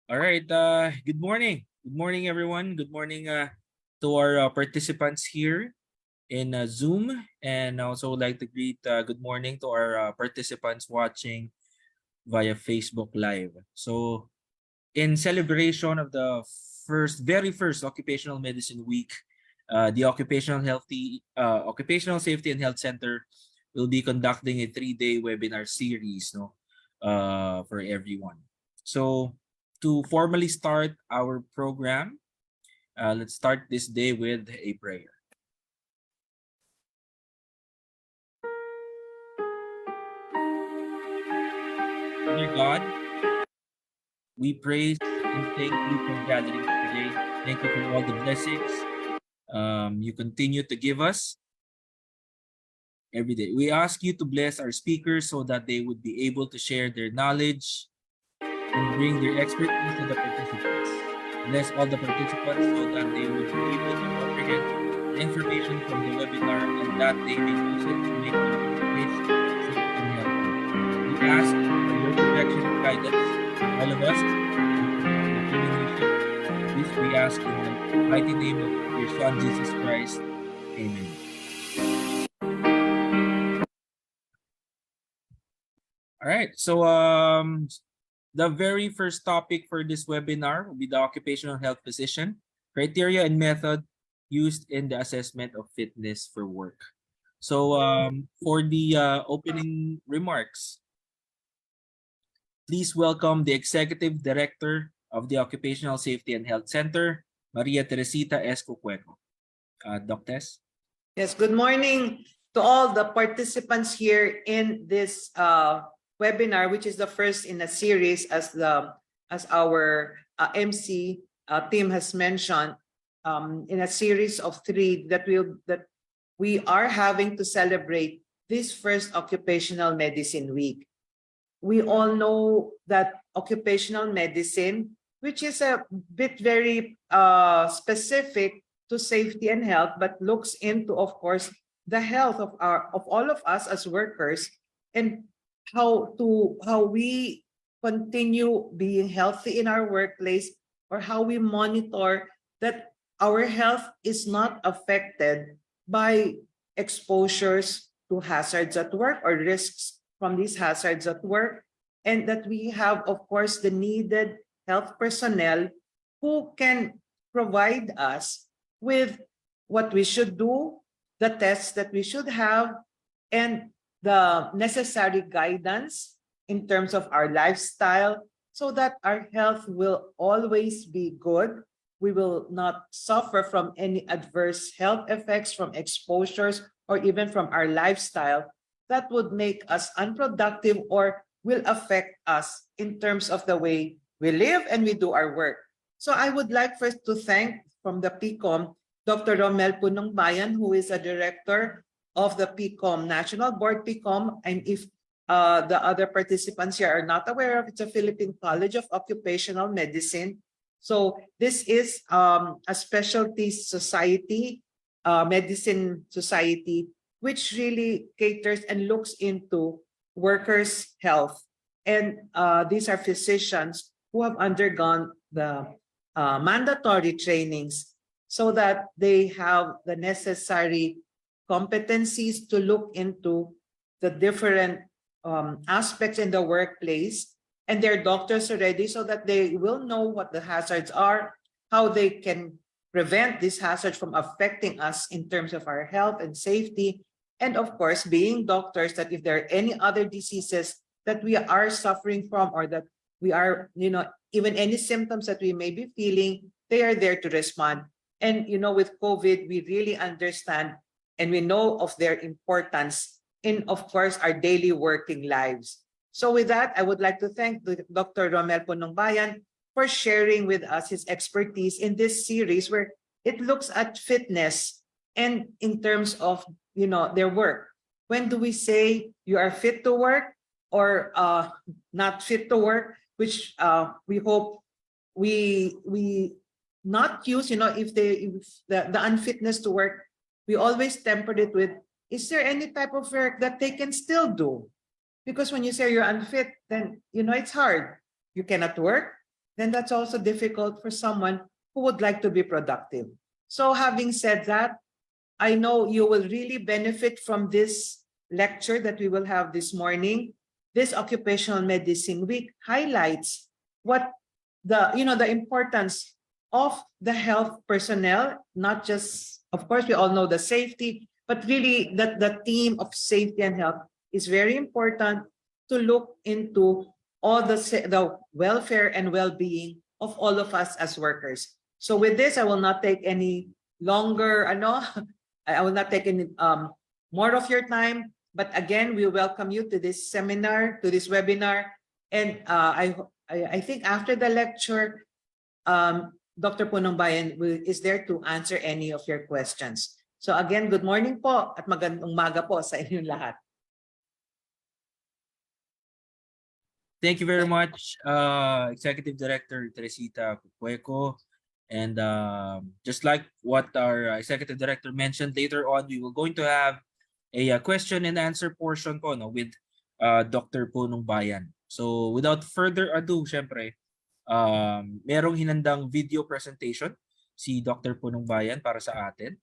All right. Good morning. Good morning, everyone. Good morning to our participants here in Zoom. And I also would like to greet good morning to our participants watching via Facebook Live. So, in celebration of the very first Occupational Medicine Week, the Occupational Safety and Health Center will be conducting a 3-day webinar series, for everyone. So, to formally start our program, let's start this day with a prayer. Dear God, we praise and thank you for gathering today. Thank you for all the blessings you continue to give us every day. We ask you to bless our speakers so that they would be able to share their knowledge and bring their expertise to the participants. Bless all the participants so that they would be able to comprehend the information from the webinar and that they may use it to make their workplace safe and healthy. We ask for your protection and guidance to all of us in the coming mission. This we ask in the mighty name of your Son, Jesus Christ. Amen. All right. So the very first topic for this webinar will be the occupational health physician, criteria and method used in the assessment of fitness for work. So for the opening remarks, please welcome the Executive Director of the Occupational Safety and Health Center, Maria Teresita S. Cucueco. Doc Tess? Yes, good morning to all the participants here in this webinar, which is the first in a series, as our MC team has mentioned, in a series of 3 that we are having to celebrate this first Occupational Medicine Week. We all know that occupational medicine, which is a bit very specific to safety and health, but looks into, of course, the health of all of us as workers, and how we continue being healthy in our workplace, or how we monitor that our health is not affected by exposures to hazards at work or risks from these hazards at work, and that we have, of course, the needed health personnel who can provide us with what we should do, the tests that we should have, and the necessary guidance in terms of our lifestyle, so that our health will always be good. We will not suffer from any adverse health effects from exposures or even from our lifestyle that would make us unproductive or will affect us in terms of the way we live and we do our work. So I would like first to thank from the PCOM, Dr. Romel Punongbayan, who is a director of the PCOM National Board. PCOM, and if the other participants here are not aware of, it's a Philippine College of Occupational Medicine. So this is a specialty society, medicine society, which really caters and looks into workers' health. And these are physicians who have undergone the mandatory trainings so that they have the necessary competencies to look into the different aspects in the workplace. And they're doctors already, so that they will know what the hazards are, how they can prevent these hazards from affecting us in terms of our health and safety. And of course, being doctors, that if there are any other diseases that we are suffering from, or that we are, even any symptoms that we may be feeling, they are there to respond. And, with COVID, we really understand and we know of their importance in, of course, our daily working lives. So with that, I would like to thank Dr. Romel Punongbayan for sharing with us his expertise in this series, where it looks at fitness and in terms of, their work. When do we say you are fit to work or not fit to work, which we hope we not use, if the unfitness to work, we always tempered it with, is there any type of work that they can still do? Because when you say you're unfit, then, it's hard. You cannot work, then that's also difficult for someone who would like to be productive. So having said that, I know you will really benefit from this lecture that we will have this morning. This Occupational Medicine Week highlights what the importance of the health personnel, not just, of course, we all know the safety, but really that the theme of safety and health is very important to look into all the welfare and well-being of all of us as workers. So with this, I will not take any longer, I will not take any more of your time. But again, we welcome you to this seminar, to this webinar. And I think after the lecture, Dr. Punong Bayan is there to answer any of your questions. So again, good morning po at magandang umaga po sa inyong lahat. Thank you very much, Executive Director Teresita Cueco. And just like what our Executive Director mentioned, later on, we will going to have a question and answer portion po, no, with Dr. Punong Bayan. So without further ado, syempre, merong hinandang video presentation si Dr. Punong Bayan para sa atin.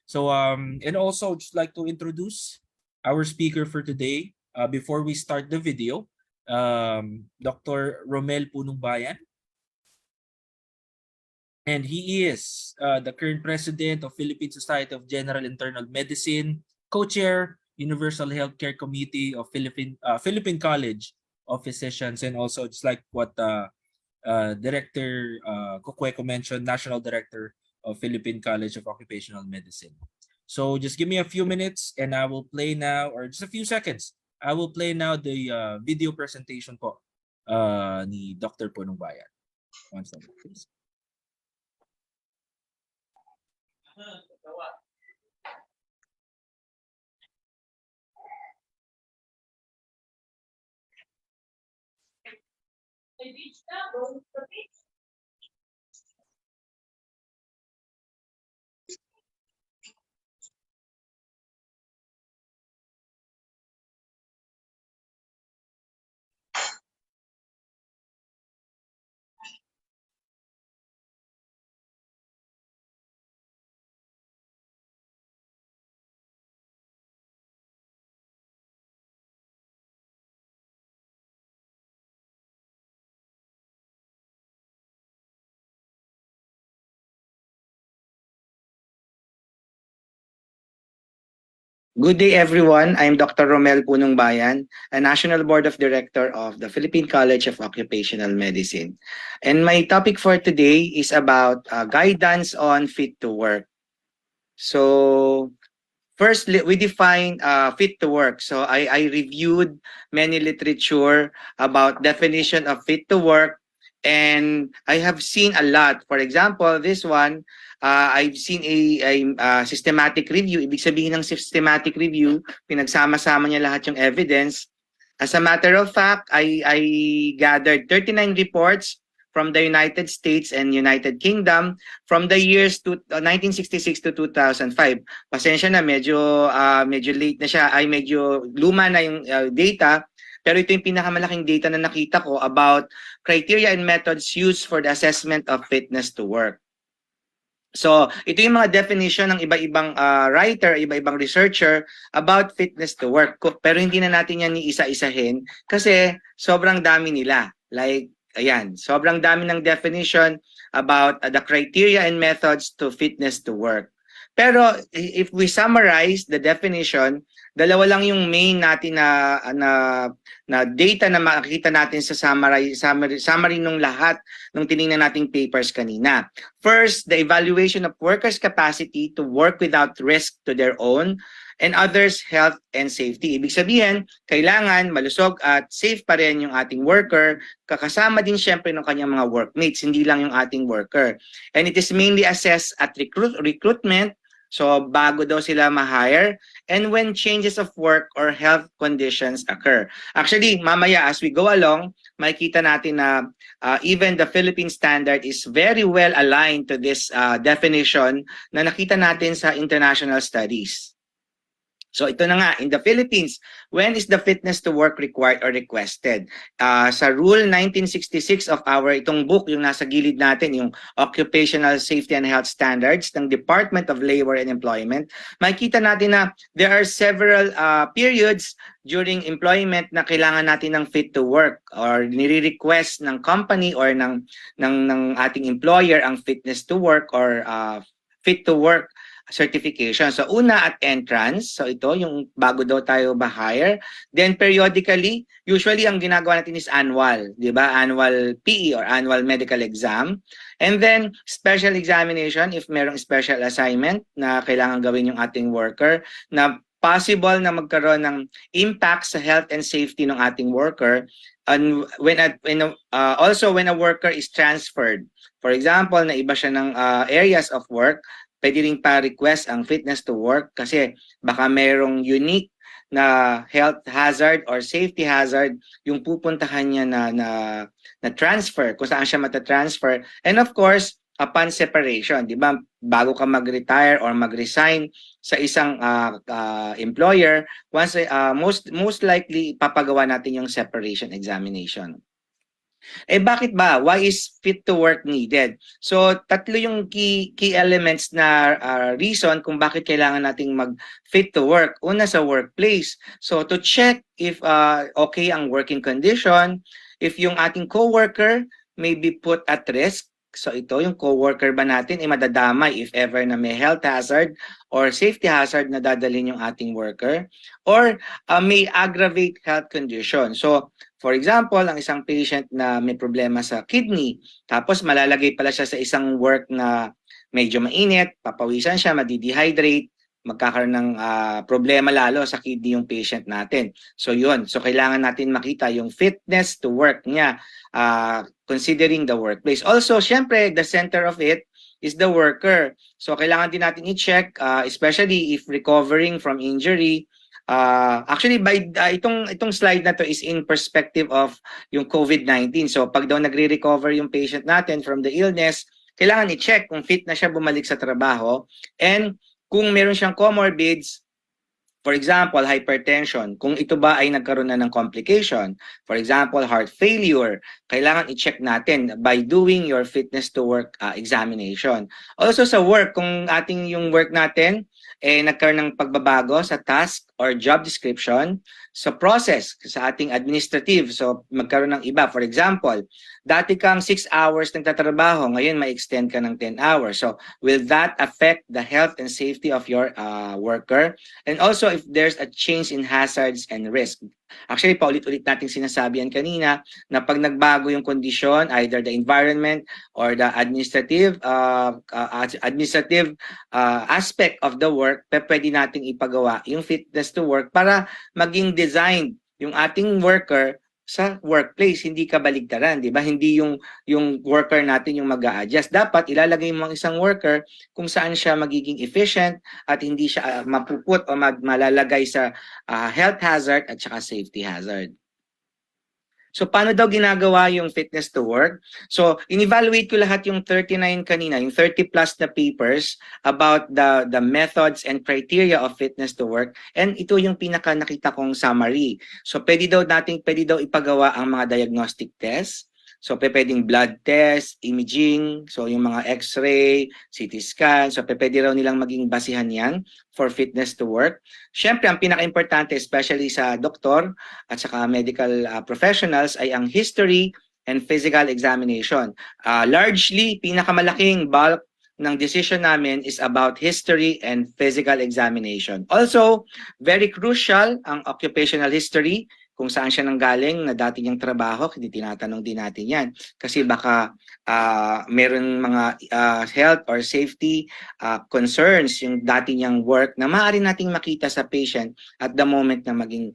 So and also just like to introduce our speaker for today before we start the video, Dr. Romel Punong Bayan. And he is the current president of Philippine Society of General Internal Medicine, co-chair, Universal Healthcare Committee of Philippine College of Physicians, and also just like what Director Cueco mentioned, National Director of Philippine College of Occupational Medicine. So just give me a few minutes and I will play now, or just a few seconds, I will play now the video presentation po ni Dr. Punong Bayan. One second, please. Good day, everyone. I'm Dr. Romel Punong Bayan, a National Board of Director of the Philippine College of Occupational Medicine. And my topic for today is about guidance on fit to work. So, first, we define fit to work. So, I reviewed many literature about definition of fit to work, and I have seen a lot. For example, this one, I've seen a systematic review. Ibig sabihin ng systematic review, pinagsama-sama niya lahat yung evidence. As a matter of fact, I gathered 39 reports from the United States and United Kingdom from the years 1966 to 2005. Pasensya na, medyo late na siya, ay medyo luma na yung data. Pero ito yung pinakamalaking data na nakita ko about criteria and methods used for the assessment of fitness to work. So, ito yung mga definition ng iba-ibang writer, iba-ibang researcher about fitness to work. Pero hindi na natin yan iisa-isahin kasi sobrang dami nila. Like, ayan, sobrang dami ng definition about the criteria and methods to fitness to work. Pero if we summarize the definition, dalawa lang yung main natin na data na makikita natin sa summary nung lahat nung tiningnan nating papers kanina. First, the evaluation of workers' capacity to work without risk to their own and others' health and safety. Ibig sabihin, kailangan malusog at safe pa rin yung ating worker, kakasama din syempre ng kanyang mga workmates, hindi lang yung ating worker. And it is mainly assessed at recruitment, so bago daw sila ma-hire, and when changes of work or health conditions occur. Actually, mamaya as we go along, makikita natin na even the Philippine standard is very well aligned to this definition na nakita natin sa international studies. So ito na nga, in the Philippines, when is the fitness to work required or requested? Sa Rule 1966 of itong book, yung nasa gilid natin, yung Occupational Safety and Health Standards ng Department of Labor and Employment, makikita natin na there are several periods during employment na kailangan natin ng fit to work or nire-request ng company or ng ating employer ang fitness to work or fit to work certification. So una at entrance, so ito yung bago daw tayo ba-hire. Then periodically, usually ang ginagawa natin is annual, 'di ba? Annual PE or annual medical exam. And then special examination if merong special assignment na kailangan gawin yung ating worker na possible na magkaroon ng impact sa health and safety ng ating worker, and also when a worker is transferred. For example, na iba siya ng areas of work, pwede rin pa-request ang fitness to work kasi baka merong unique na health hazard or safety hazard yung pupuntahan niya na transfer, kung saan siya matatransfer. And of course, upon separation, di ba? Bago ka mag-retire or mag-resign sa isang employer, once most likely papagawa natin yung separation examination. Bakit ba? Why is fit to work needed? So, tatlo yung key elements na reason kung bakit kailangan nating mag-fit to work. Una, sa workplace. So, to check if okay ang working condition, if yung ating coworker may be put at risk. So, ito, yung coworker ba natin ay madadamay if ever na may health hazard or safety hazard na dadalhin yung ating worker, or may aggravate health condition. So, for example, ang isang patient na may problema sa kidney, tapos malalagay pala siya sa isang work na medyo mainit, papawisan siya, madidehydrate, magkakaroon ng problema lalo sa kidney yung patient natin. So yun, so kailangan natin makita yung fitness to work niya, considering the workplace. Also, syempre, the center of it is the worker. So kailangan din natin i-check, especially if recovering from injury. Actually, itong slide na to is in perspective of yung COVID-19. So pag daw nagre-recover yung patient natin from the illness, kailangan i-check kung fit na siya bumalik sa trabaho, and kung meron siyang comorbids, for example, hypertension, kung ito ba ay nagkaroon na ng complication, for example, heart failure, kailangan i-check natin by doing your fitness to work examination. Also sa work, kung ating yung work natin nagkaroon ng pagbabago sa task or job description, sa process, sa ating administrative, so magkaroon ng iba. For example, dati kang 6 hours nagtatrabaho, ngayon may extend ka ng 10 hours. So will that affect the health and safety of your worker? And also if there's a change in hazards and risk. Actually, paulit-ulit nating sinasabi yan kanina na pag nagbago yung kondisyon, either the environment or the administrative aspect of the work, pwede nating ipagawa yung fitness to work para maging designed yung ating worker sa workplace, hindi kabaligtaran, di ba? Hindi yung worker natin yung mag-a-adjust. Dapat ilalagay mo ang isang worker kung saan siya magiging efficient at hindi siya mapuput o malalagay sa health hazard at saka safety hazard. So, paano daw ginagawa yung fitness to work? So, in-evaluate ko lahat yung 39 kanina, yung 30 plus na papers about the methods and criteria of fitness to work. And ito yung pinaka nakita kong summary. So, pwede daw ipagawa ang mga diagnostic tests. So, pwedeng blood test, imaging, so yung mga x-ray, CT scan. So, pwede raw nilang maging basihan yan for fitness to work. Siyempre, ang pinaka-importante, especially sa doktor at saka medical professionals, ay ang history and physical examination. Largely, pinakamalaking bulk ng decision namin is about history and physical examination. Also, very crucial ang occupational history, kung saan siya nanggaling na dati niyang trabaho, hindi tinatanong din natin yan. Kasi baka meron mga health or safety concerns yung dati niyang work na maaari nating makita sa patient at the moment na maging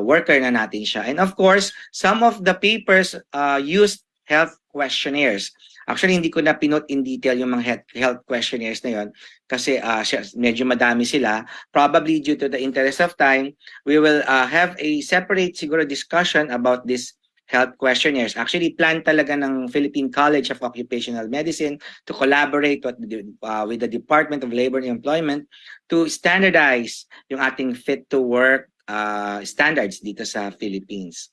worker na natin siya. And of course, some of the papers used health questionnaires. Actually, hindi ko na pinot in detail yung mga health questionnaires na yon kasi medyo madami sila. Probably due to the interest of time, we will have a separate siguro discussion about this health questionnaires. Actually, plan talaga ng Philippine College of Occupational Medicine to collaborate with the Department of Labor and Employment to standardize yung ating fit to work standards dito sa Philippines.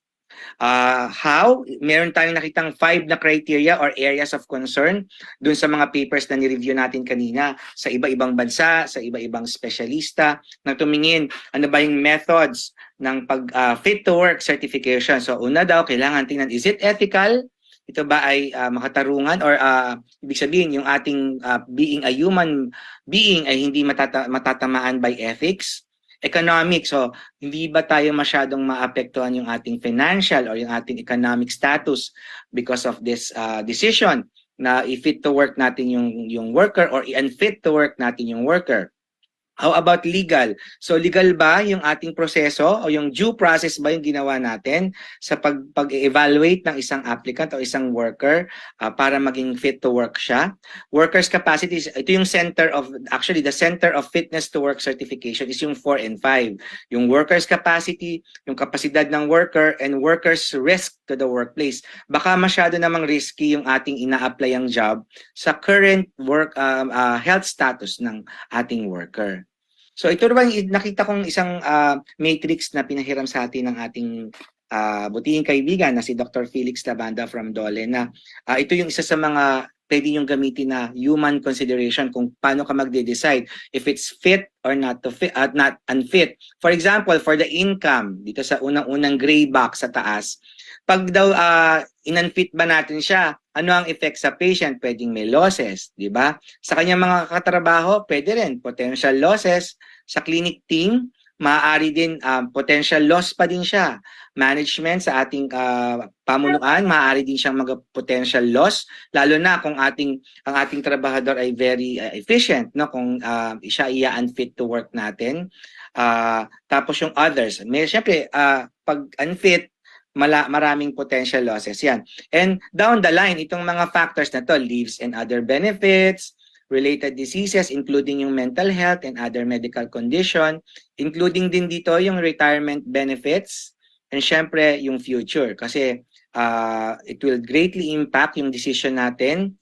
How? Meron tayong nakitang 5 na criteria or areas of concern dun sa mga papers na ni-review natin kanina sa iba-ibang bansa, sa iba-ibang spesyalista na tumingin ano ba yung methods ng fit to work certification. So una daw, kailangan tingnan, is it ethical? Ito ba ay makatarungan or ibig sabihin yung ating being a human being ay hindi matatamaan by ethics? Economic, so hindi ba tayo masyadong maapektuhan yung ating financial or yung ating economic status because of this decision na i-fit to work natin yung worker or i-unfit to work natin yung worker? How about legal? So legal ba yung ating proseso o yung due process ba yung ginawa natin sa pag-evaluate ng isang applicant o isang worker para maging fit to work siya? Workers' capacity, ito yung the center of fitness to work certification is yung 4 and 5. Yung workers' capacity, yung kapasidad ng worker, and workers' risk to the workplace. Baka masyado namang risky yung ating ina-apply ang job sa current work health status ng ating worker. So ito naman nakita kong isang matrix na pinahiram sa atin ng ating butihing kaibigan na si Dr. Felix Labanda from Dole na ito yung isa sa mga pwede yung gamitin na human consideration kung paano ka magde-decide if it's fit or not unfit. For example, for the income, dito sa unang-unang gray box sa taas, pag daw in-unfit ba natin siya, ano ang effect sa patient? Pwedeng may losses, di ba? Sa kanyang mga katrabaho, pwede rin potential losses. Sa clinic team, maaari din potential loss pa din siya. Management sa ating pamunuan, maaari din siyang potential loss, lalo na kung ang ating trabahador ay very efficient, no? Kung siya unfit to work natin. Tapos yung others, syempre pag unfit, maraming potential losses yan. And down the line, itong mga factors na to, leaves and other benefits, related diseases, including yung mental health and other medical condition, including din dito yung retirement benefits, and syempre yung future. Kasi it will greatly impact yung decision natin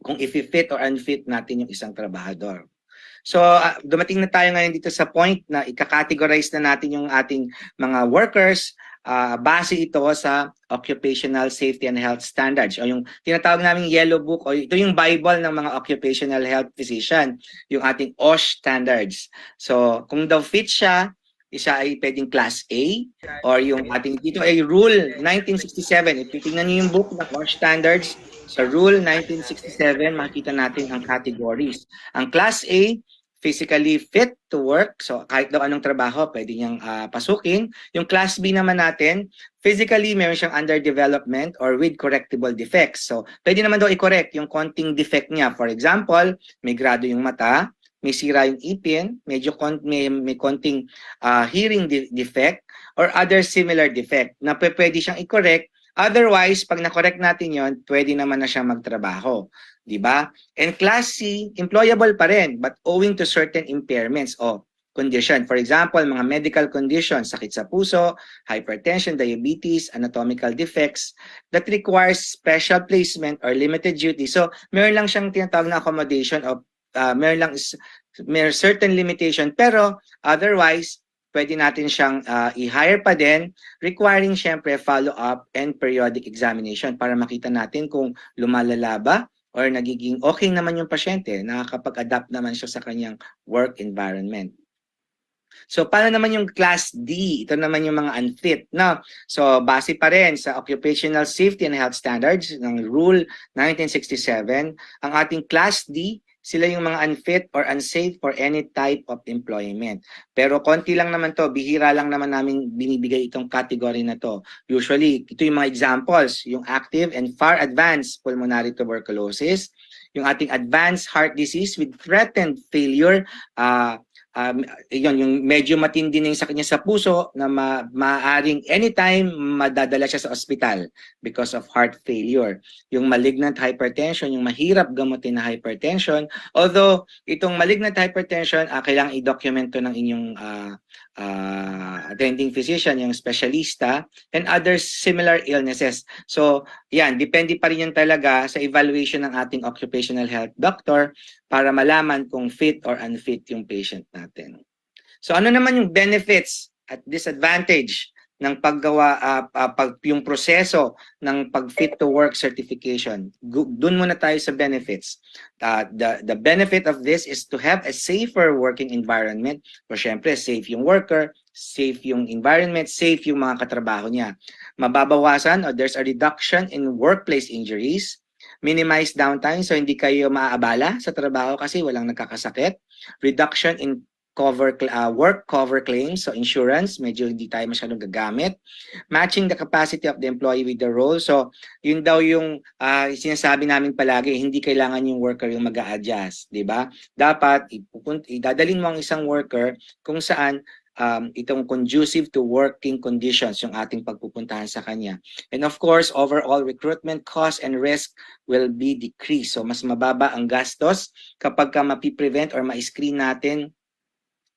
kung if-fit or unfit natin yung isang trabahador. So, dumating na tayo ngayon dito sa point na ika-categorize na natin yung ating mga workers base ito sa Occupational Safety and Health Standards o yung tinatawag naming Yellow Book o ito yung Bible ng mga Occupational Health Physician, yung ating OSH standards. So, kung daw fit siya, isa ay pwedeng Class A or yung ating dito ay Rule 1967. If titingnan niyo yung book ng OSH standards, sa Rule 1967, makikita natin ang categories. Ang Class A, physically fit to work. So kahit daw anong trabaho, pwede niyang pasukin. Yung Class B naman natin, physically meron siyang underdevelopment or with correctable defects. So pwede naman daw i-correct yung konting defect niya. For example, may grado yung mata, may sira yung ipin, may konting hearing defect or other similar defect na pwede siyang i-correct. Otherwise, pag na-correct natin yon, pwede naman na siyang magtrabaho. Diba? And Class C, employable pa rin, but owing to certain impairments o condition. For example, mga medical conditions, sakit sa puso, hypertension, diabetes, anatomical defects that requires special placement or limited duty. So, meron lang siyang tinatawag na accommodation of meron certain limitation, pero otherwise, pwede natin siyang i-hire pa din, requiring syempre follow-up and periodic examination para makita natin kung lumalala ba or nagiging okay naman yung pasyente, nakakapag-adapt naman siya sa kanyang work environment. So, paano naman yung Class D? Ito naman yung mga unfit. No? So, base pa rin sa Occupational Safety and Health Standards ng Rule 1967, ang ating Class D, sila yung mga unfit or unsafe for any type of employment. Pero konti lang naman to, bihira lang naman namin binibigay itong category na to. Usually, ito yung mga examples, yung active and far advanced pulmonary tuberculosis, yung ating advanced heart disease with threatened failure yung medyo matindi na yung sakit niya sa puso na maaaring anytime madadala siya sa ospital because of heart failure. Yung malignant hypertension, yung mahirap gamutin na hypertension, although itong malignant hypertension, kailangan i-document to ng inyong attending physician, yung specialista, and other similar illnesses. So, yan, depende pa rin yan talaga sa evaluation ng ating occupational health doctor para malaman kung fit or unfit yung patient natin. So, ano naman yung benefits at disadvantage ng paggawa, yung proseso ng pag-fit to work certification? Doon muna tayo sa benefits. The benefit of this is to have a safer working environment. So, syempre, safe yung worker, safe yung environment, safe yung mga katrabaho niya. Mababawasan or there's a reduction in workplace injuries, minimize downtime so hindi kayo maaabala sa trabaho kasi walang nagkakasakit, reduction in work cover claims, so insurance, medyo hindi tayo masyadong gagamit. Matching the capacity of the employee with the role. So, yun daw yung sinasabi namin palagi, hindi kailangan yung worker yung mag-a-adjust, di ba? Dapat, idadalin mo ang isang worker kung saan itong conducive to working conditions yung ating pagpupuntahan sa kanya. And of course, overall recruitment cost and risk will be decreased. So, mas mababa ang gastos kapag ka mapiprevent or ma-screen natin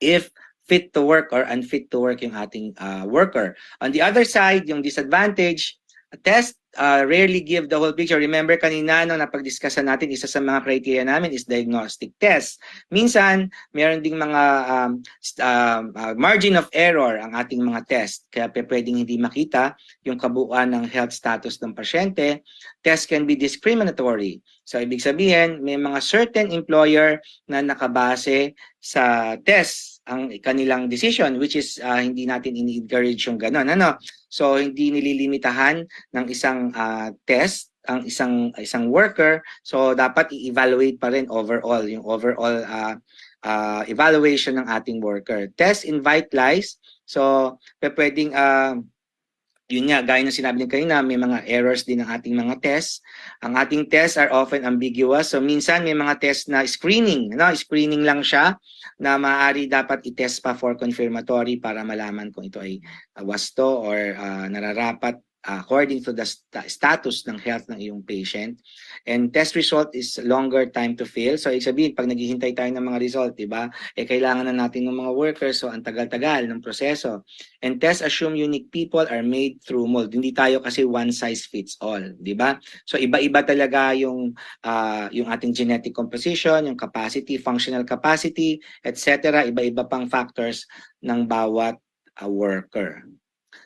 if fit to work or unfit to work yung ating worker. On the other side, yung disadvantage, test rarely give the whole picture. Remember kanina no, napag-discussan natin, isa sa mga criteria namin is diagnostic test. Minsan, meron ding mga margin of error ang ating mga test. Kaya pwedeng hindi makita yung kabuuan ng health status ng pasyente. Test can be discriminatory. So, ibig sabihin, may mga certain employer na nakabase sa test ang kanilang decision, which is hindi natin ini-encourage yung gano'n. Ano? So, hindi nililimitahan ng isang test ang isang worker. So, dapat i-evaluate pa rin overall, yung overall evaluation ng ating worker. Test invite lies. So, pwedeng yun nga, gaya ng sinabi niyo kanina, may mga errors din ang ating mga tests. Ang ating tests are often ambiguous. So minsan may mga tests na screening, no? Screening lang siya na maaari dapat i-test pa for confirmatory para malaman kung ito ay wasto or nararapat according to the status ng health ng iyong patient. And test result is longer time to fill. So, ibig sabihin, pag naghihintay tayo ng mga result, diba? Kailangan na natin ng mga workers. So, ang tagal-tagal ng proseso. And tests assume unique people are made through mold. Hindi tayo kasi one size fits all, diba? So, iba-iba talaga yung ating genetic composition, yung capacity, functional capacity, etc. Iba-iba pang factors ng bawat worker.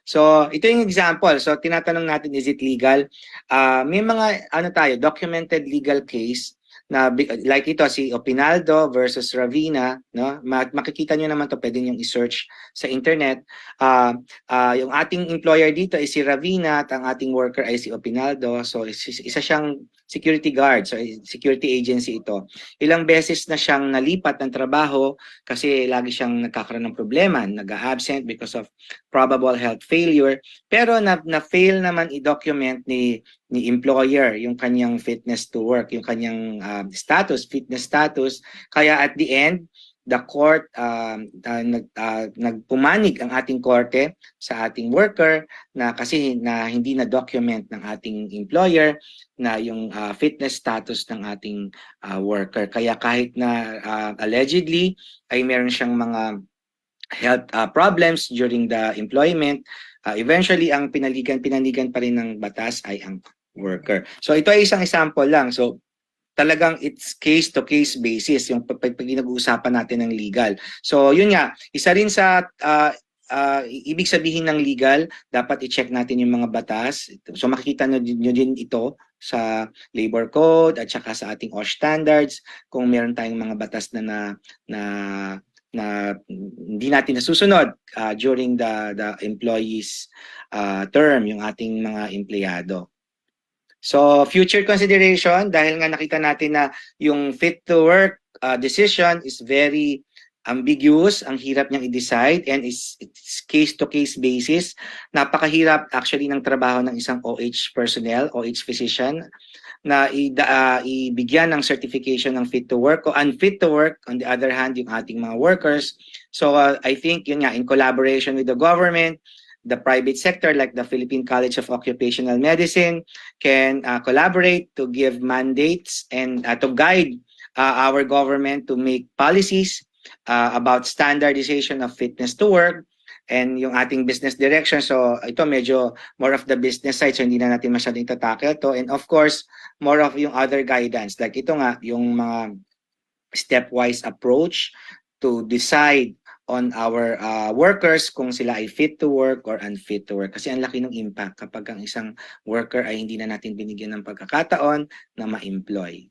So, ito yung example. So, tinatanong natin, is it legal? May mga, documented legal case na like ito, si Opinaldo versus Ravina, no? Makikita nyo naman to, pwede nyo i-search sa internet. Yung ating employer dito ay si Ravina at ang ating worker ay si Opinaldo. So, isa siyang security guard, so security agency ito. Ilang beses na siyang nalipat ng trabaho kasi lagi siyang nagkakaroon ng problema, nag-absent because of probable health failure. Pero na-fail naman i-document ni employer yung kanyang fitness to work, yung kanyang fitness status. Kaya at the end, the court nagpumanig ang ating korte sa ating worker na kasi na hindi na document ng ating employer na yung fitness status ng ating worker. Kaya kahit na allegedly ay meron siyang mga health problems during the employment, eventually ang pinanigan pa rin ng batas ay ang worker. So ito ay isang example lang. So talagang it's case-to-case basis yung pag nag-uusapan natin ng legal. So yun nga, isa rin sa ibig sabihin ng legal, dapat i-check natin yung mga batas. So makikita nyo din ito sa labor code at saka sa ating OSH standards kung meron tayong mga batas na hindi natin nasusunod during the employees term, yung ating mga empleyado. So, future consideration, dahil nga nakita natin na yung fit to work decision is very ambiguous, ang hirap niyang i-decide, and it's case-to-case basis. Napakahirap actually ng trabaho ng isang OH personnel, OH physician. na ibigyan ng certification ng fit to work o unfit to work, on the other hand, yung ating mga workers. So I think yun nga, in collaboration with the government, the private sector like the Philippine College of Occupational Medicine can collaborate to give mandates and to guide our government to make policies about standardization of fitness to work and yung ating business direction. So ito medyo more of the business side, so hindi na natin masyadong tatakil to. And of course, more of yung other guidance. Like ito nga, yung mga stepwise approach to decide on our workers kung sila ay fit to work or unfit to work. Kasi ang laki ng impact kapag ang isang worker ay hindi na natin binigyan ng pagkakataon na ma-employ.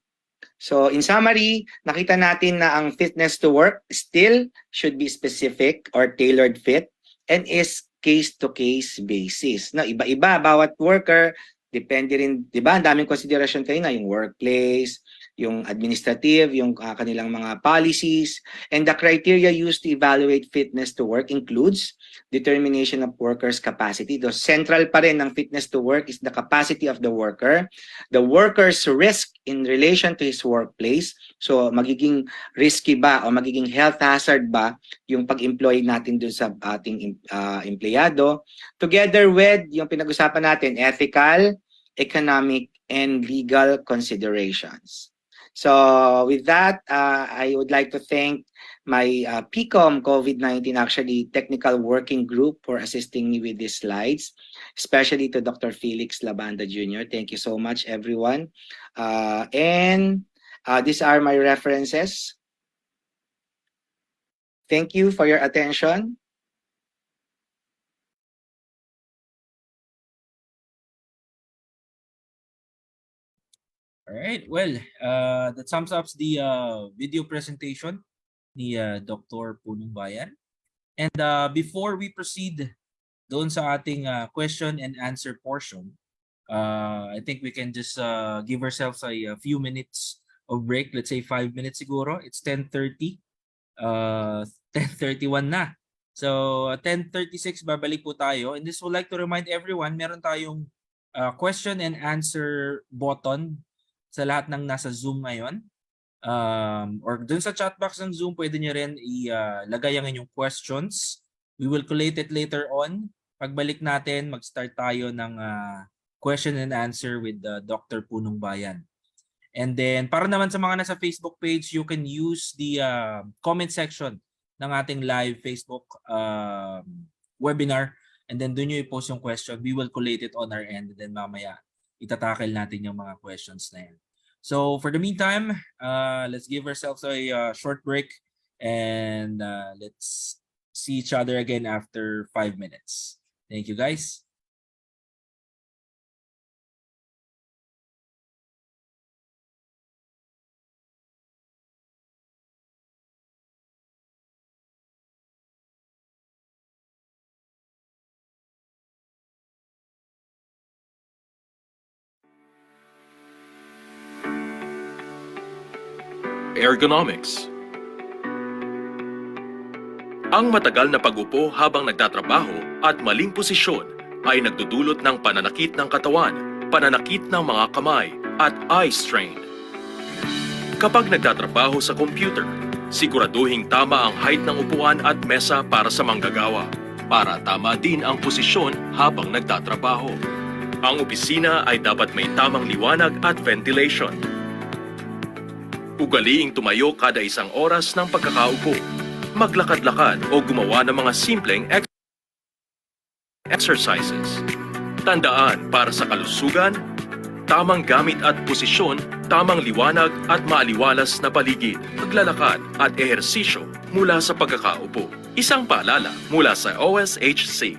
So in summary, nakita natin na ang fitness to work still should be specific or tailored fit and is case-to-case basis. Na iba-iba, bawat worker, depende rin, di ba? Ang daming konsiderasyon kayo na yung workplace, yung administrative, yung kanilang mga policies, and the criteria used to evaluate fitness to work includes determination of workers' capacity. The central pa rin ng fitness to work is the capacity of the worker's risk in relation to his workplace. So magiging risky ba o magiging health hazard ba yung pag-employ natin dun sa ating empleyado, together with yung pinag-usapan natin, ethical, economic, and legal considerations. So with that, I would like to thank my PCOM COVID-19 actually technical working group for assisting me with these slides, especially to Dr. Felix Labanda Jr. Thank you so much, everyone. And these are my references. Thank you for your attention. All right. Well, that sums up the video presentation ni Dr. Punong Bayan. And before we proceed doon sa ating question and answer portion, I think we can just give ourselves a few minutes of break. Let's say 5 minutes siguro. It's 10:30. 10:31 na. So 10:36 babalik po tayo. And this would like to remind everyone, meron tayong question and answer button sa lahat ng nasa Zoom ngayon. Or dun sa chat box ng Zoom, pwede nyo rin ilagay ang inyong questions. We will collate it later on. Pagbalik natin, mag-start tayo ng question and answer with Dr. Punong Bayan. And then, para naman sa mga nasa Facebook page, you can use the comment section ng ating live Facebook webinar. And then, dun nyo i-post yung question. We will collate it on our end. And then, mamaya, itatakil natin yung mga questions na yan. So for the meantime, let's give ourselves a short break and let's see each other again after 5 minutes. Thank you, guys. Ergonomics. Ang matagal na pag-upo habang nagtatrabaho at maling posisyon ay nagdudulot ng pananakit ng katawan, pananakit ng mga kamay at eye strain. Kapag nagtatrabaho sa computer, siguraduhing tama ang height ng upuan at mesa para sa manggagawa, para tama din ang posisyon habang nagtatrabaho. Ang opisina ay dapat may tamang liwanag at ventilation. Ugaliing tumayo kada 1 oras ng pagkakaupo, maglakad-lakad o gumawa ng mga simpleng exercises. Tandaan, para sa kalusugan, tamang gamit at posisyon, tamang liwanag at maaliwalas na paligid, paglalakad at ehersisyo mula sa pagkakaupo. Isang paalala mula sa OSHC.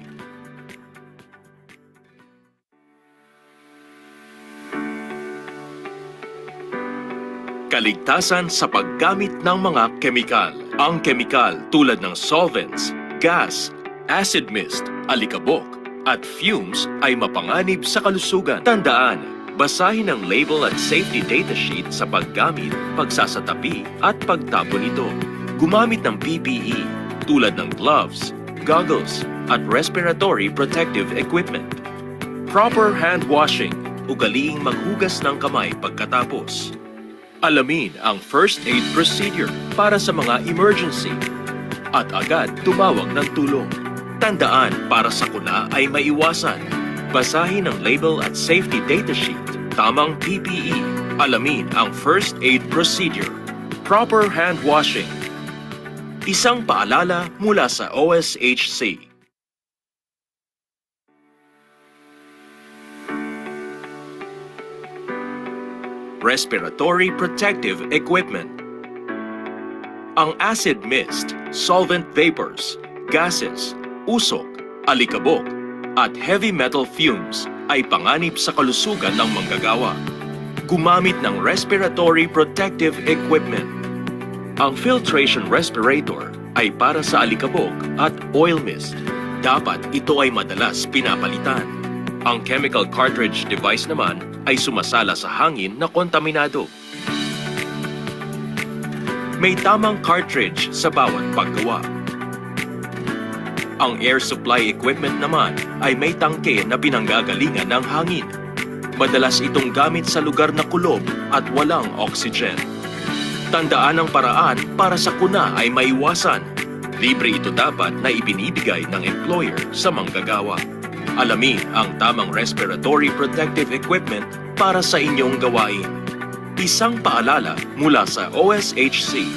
Kaligtasan sa paggamit ng mga kemikal. Ang kemikal tulad ng solvents, gas, acid mist, alikabok, at fumes ay mapanganib sa kalusugan. Tandaan, basahin ang label at safety data sheet sa paggamit, pagsasatabi, at pagtapon nito. Gumamit ng PPE tulad ng gloves, goggles, at respiratory protective equipment. Proper hand washing, ugaliing maghugas ng kamay pagkatapos. Alamin ang first aid procedure para sa mga emergency at agad tumawag ng tulong. Tandaan, para sa kuna ay maiwasan. Basahin ang label at safety data sheet. Tamang PPE. Alamin ang first aid procedure. Proper hand washing. Isang paalala mula sa OSHC. Respiratory protective equipment. Ang acid mist, solvent vapors, gases, usok, alikabok, at heavy metal fumes ay panganib sa kalusugan ng manggagawa. Gumamit ng respiratory protective equipment. Ang filtration respirator ay para sa alikabok at oil mist. Dapat ito ay madalas pinapalitan. Ang chemical cartridge device naman ay sumasala sa hangin na kontaminado. May tamang cartridge sa bawat paggawa. Ang air supply equipment naman ay may tangke na pinanggagalingan ng hangin. Madalas itong gamit sa lugar na kulob at walang oxygen. Tandaan ang paraan para sa kuna ay maiwasan. Libre ito dapat na ibinibigay ng employer sa manggagawa. Alamin ang tamang respiratory protective equipment para sa inyong gawain. Isang paalala mula sa OSHC.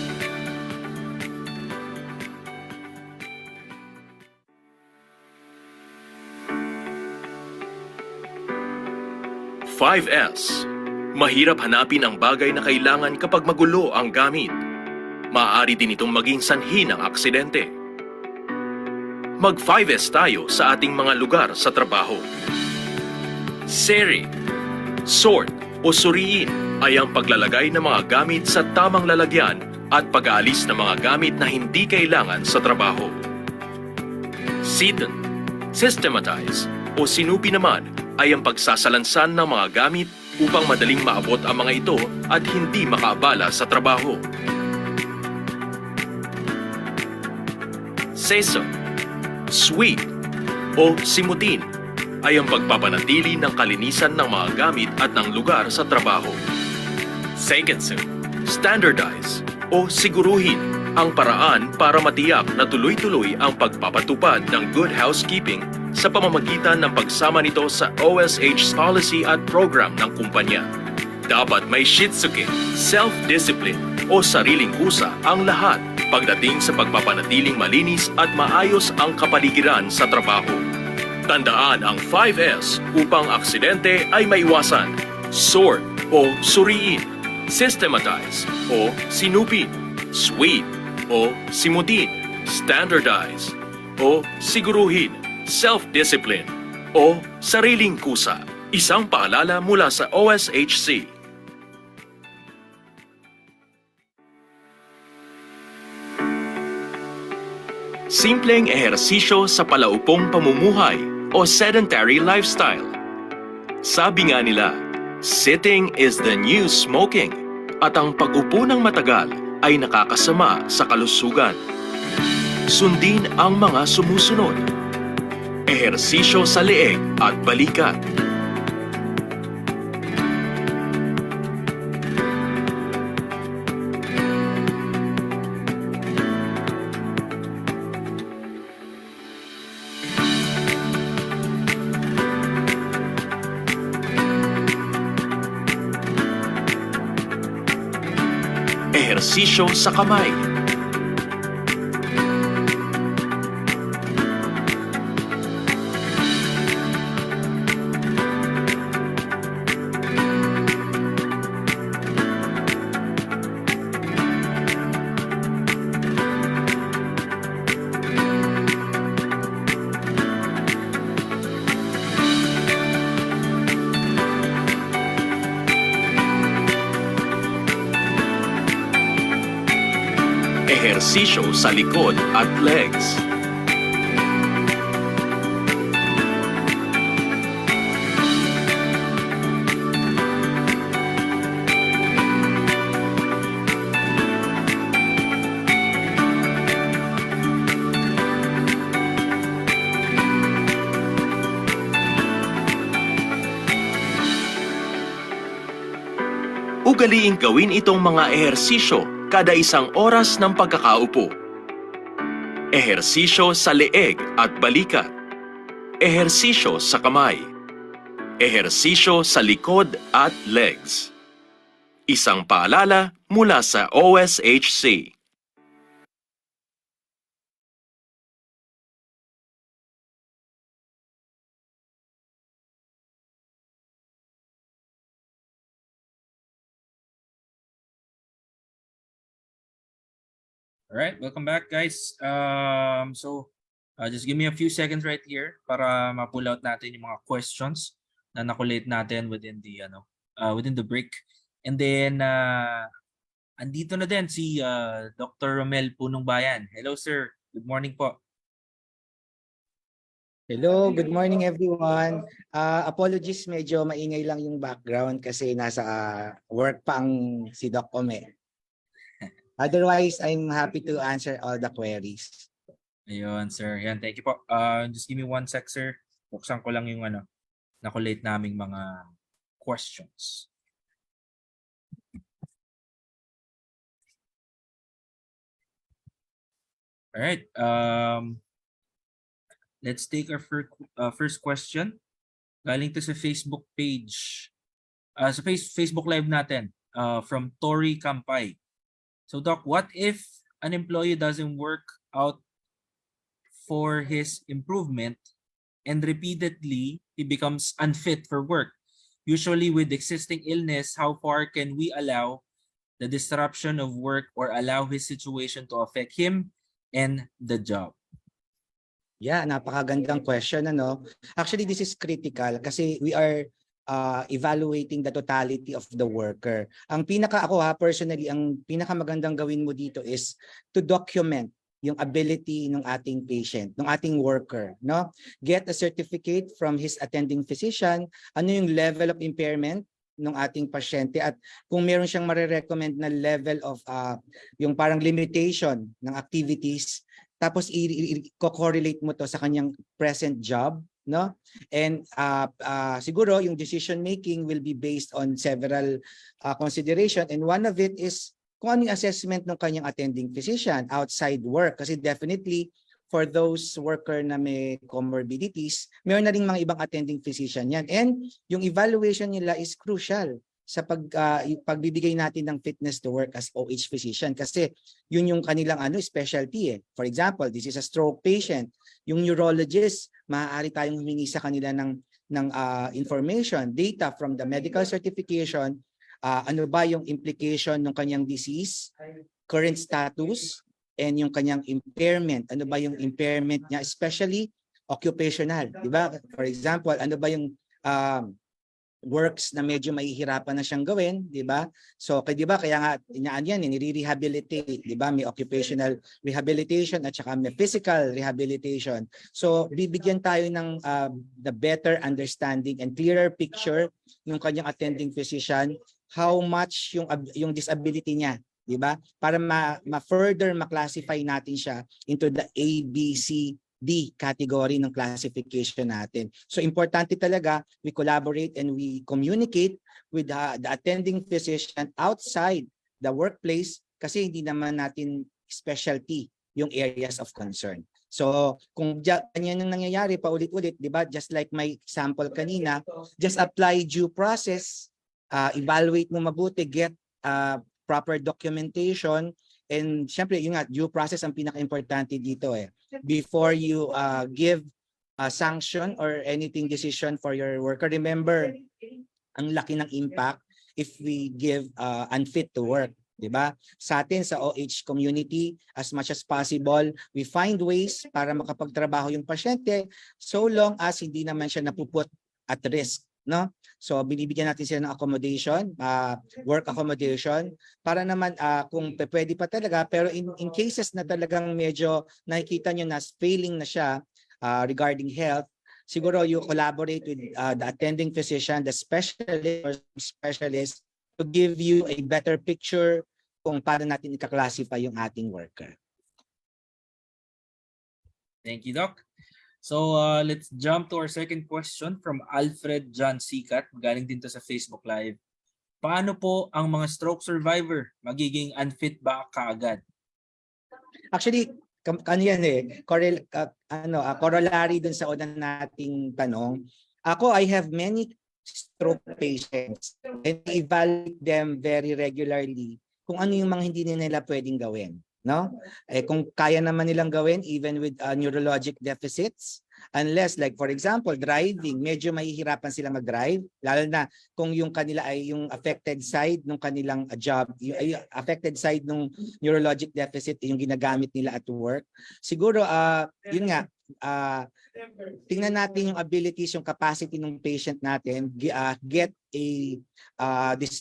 "5S". Mahirap hanapin ang bagay na kailangan kapag magulo ang gamit. Maaari din itong maging sanhi ng aksidente. Mag-5S tayo sa ating mga lugar sa trabaho. Seri, sort o suriin ay ang paglalagay ng mga gamit sa tamang lalagyan at pag-aalis ng mga gamit na hindi kailangan sa trabaho. Seaton, systematize o sinupi naman ay ang pagsasalansan ng mga gamit upang madaling maabot ang mga ito at hindi makaabala sa trabaho. Seso, sweep o simutin ay ang pagpapanatili ng kalinisan ng mga gamit at ng lugar sa trabaho. Seiketsu, standardize o siguruhin ang paraan para matiyak na tuloy-tuloy ang pagpapatupad ng good housekeeping sa pamamagitan ng pagsama nito sa OSH policy at program ng kumpanya. Dapat may shitsuke, self-discipline o sariling kusa ang lahat pagdating sa pagpapanatiling malinis at maayos ang kapaligiran sa trabaho. Tandaan ang 5S upang aksidente ay maiwasan. Sort o suriin, systematize o sinupin, sweep o simutin, standardize o siguruhin, self-discipline o sariling kusa. Isang paalala mula sa OSHC. Simpleng ehersisyo sa palaupong pamumuhay o sedentary lifestyle. Sabi nga nila, sitting is the new smoking at ang pag-upo ng matagal ay nakakasama sa kalusugan. Sundin ang mga sumusunod. Ehersisyo sa leeg at balikat. Ehersisyo sa kamay. Ehersisyo sa likod at legs. ugaliing gawin itong mga ehersisyo kada 1 oras ng pagkakaupo. Ehersisyo sa leeg at balikat. Ehersisyo sa kamay. Ehersisyo sa likod at legs. Isang paalala mula sa OSHC. All right, welcome back, guys. Just give me a few seconds right here para ma-pull out natin yung mga questions na nakulate natin within the break. And then andito na din si Dr. Romel Punong Bayan. Hello, sir. Good morning po. Hello, good morning everyone. Apologies, medyo maingay lang yung background kasi nasa work pa ang si Doc Ome. Otherwise, I'm happy to answer all the queries. Ayun, sir. Yan, thank you po. Just give me 1 sec, sir. Buksan ko lang yung nakulate naming mga questions. All right. Let's take our first question. Galing to sa Facebook page. Sa Facebook Live natin from Tori Kampay. So, Doc, what if an employee doesn't work out for his improvement and repeatedly he becomes unfit for work? Usually with existing illness, how far can we allow the disruption of work or allow his situation to affect him and the job? Yeah, napakagandang question, ano? Actually, this is critical kasi we are evaluating the totality of the worker. Personally, ang pinakamagandang gawin mo dito is to document yung ability ng ating patient, ng ating worker, no? Get a certificate from his attending physician, ano yung level of impairment ng ating pasyente at kung meron siyang marirecommend na level of yung parang limitation ng activities, tapos i-correlate mo to sa kanyang present job, no? And siguro yung decision making will be based on several consideration, and one of it is kung ano yung assessment ng kanyang attending physician outside work, kasi definitely for those worker na may comorbidities, mayroon na ring mga ibang attending physician yan, and yung evaluation nila is crucial sa pagbibigay natin ng fitness to work as OH physician, kasi yun yung kanilang specialty eh. For example, this is a stroke patient. Yung neurologist, maaari tayong humingi sa kanila ng information, data from the medical certification, ano ba yung implication ng kanyang disease, current status, and yung kanyang impairment. Ano ba yung impairment niya, especially occupational, di ba? For example, ano ba yung works na medyo mahihirapan na siyang gawin, di ba? So, di ba, kaya nga nire-rehabilitate, di ba? May occupational rehabilitation at saka may physical rehabilitation. So, bibigyan tayo ng the better understanding and clearer picture ng kanyang attending physician, how much yung disability niya, di ba? Para ma-further ma-classify natin siya into the A, B, C, D category ng classification natin. So importante talaga, we collaborate and we communicate with the attending physician outside the workplace kasi hindi naman natin specialty yung areas of concern. So kung ganyan ang nangyayari paulit-ulit, di ba? Just like my example kanina, just apply due process, evaluate mo mabuti, get proper documentation, and syempre yung due process ang pinaka-importante dito eh. Before you give a sanction or anything decision for your worker, remember, ang laki ng impact if we give unfit to work, di ba? Sa atin, sa OH community, as much as possible, we find ways para makapagtrabaho yung pasyente so long as hindi naman siya napuput at risk, no? So binibigyan natin sila ng accommodation, work accommodation, para naman kung pwede pa talaga, pero in cases na talagang medyo nakikita nyo na failing na siya regarding health, siguro you collaborate with the attending physician, the specialist to give you a better picture kung paano natin i-classify yung ating worker. Thank you, Doc. So let's jump to our second question from Alfred John Sikat. Galing din to sa Facebook Live. paano po ang mga stroke survivor magiging unfit ba kaagad? Actually, ano yan eh, corollary dun sa unang nating tanong. Ako, I have many stroke patients and I evaluate them very regularly kung ano yung mga hindi nila pwedeng gawin. No? Kung kaya naman nilang gawin even with neurologic deficits, unless like for example, driving, medyo mahihirapan sila mag-drive, lalo na kung yung kanila ay yung affected side ng kanilang job, yung affected side ng neurologic deficit yung ginagamit nila at work. Siguro, yun nga, tingnan natin yung abilities, yung capacity ng patient natin, get a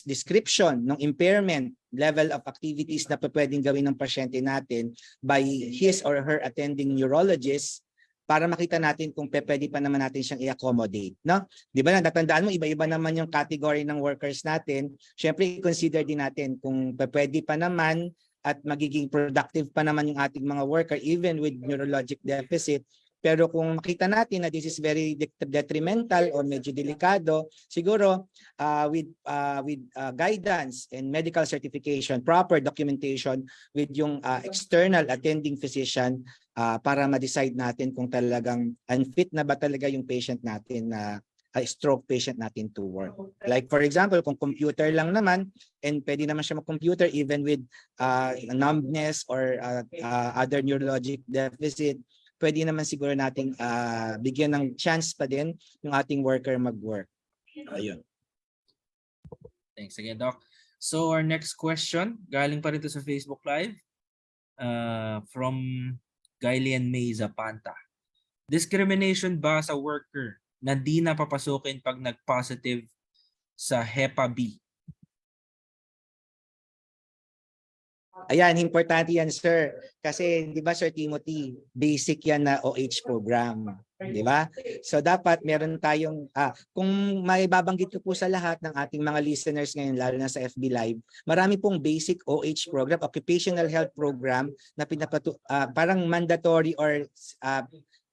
description ng impairment level of activities na pwedeng gawin ng pasyente natin by his or her attending neurologist para makita natin kung pwede pa naman natin siyang i-accommodate. No? Di ba, natatandaan mo, iba-iba naman yung category ng workers natin. Siyempre, consider din natin kung pwede pa naman at magiging productive pa naman yung ating mga worker even with neurologic deficit. Pero kung makita natin na this is very detrimental or medyo delikado, siguro with guidance and medical certification, proper documentation with yung external attending physician para ma-decide natin kung talagang unfit na ba talaga yung patient natin na stroke patient natin to work. Like for example, kung computer lang naman and pwede naman siya mag-computer even with numbness or other neurologic deficit, pwede naman siguro nating bigyan ng chance pa din yung ating worker mag-work. Ayun. Thanks again, Doc. So our next question, galing pa rin to sa Facebook Live from Gailian May Zapanta. Discrimination ba sa worker na di na papasukin pag nag-positive sa HEPA B? Ayan, importante yan, sir. Kasi, di ba, Sir Timothy, basic yan na OH program. Di ba? So, dapat meron tayong, kung may babanggit ko po sa lahat ng ating mga listeners ngayon, lalo na sa FB Live, marami pong basic OH program, occupational health program, na parang mandatory or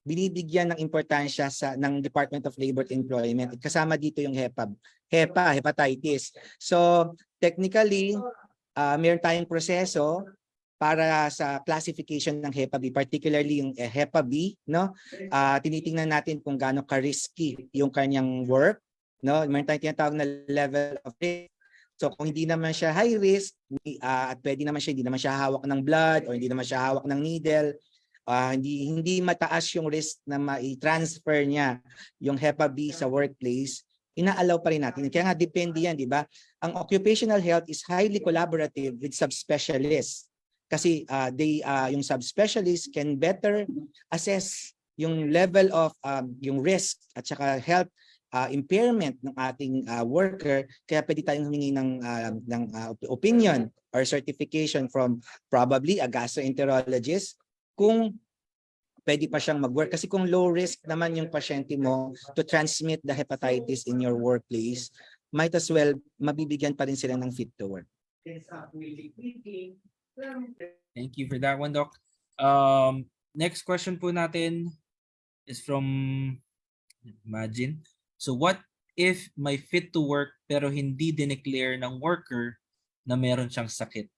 binibigyan ng importansya ng Department of Labor at Employment. Kasama dito yung hepatitis. So, technically, meron tayong proseso para sa classification ng HEPA B, particularly yung HEPA B, no? Tinitingnan natin kung gaano ka-risky yung kanyang work, no? Meron tayong tinatawag na level of risk. So kung hindi naman siya high risk at pwede naman siya, hindi naman siya hawak ng blood or hindi naman siya hawak ng needle, hindi mataas yung risk na ma-transfer niya yung HEPA B sa workplace, ina-allow pa rin natin. Kaya nga depende yan, di ba? Ang occupational health is highly collaborative with subspecialists. Kasi yung subspecialists can better assess yung level of yung risk at saka health impairment ng ating worker. Kaya pwede tayong humingi ng opinion or certification from probably a gastroenterologist kung pwede pa siyang mag-work. Kasi kung low risk naman yung pasyente mo to transmit the hepatitis in your workplace, might as well mabibigyan pa rin sila ng fit to work. Thank you for that one, Doc. Next question po natin is from Imagine. So what if may fit to work pero hindi dineclare ng worker na meron siyang sakit?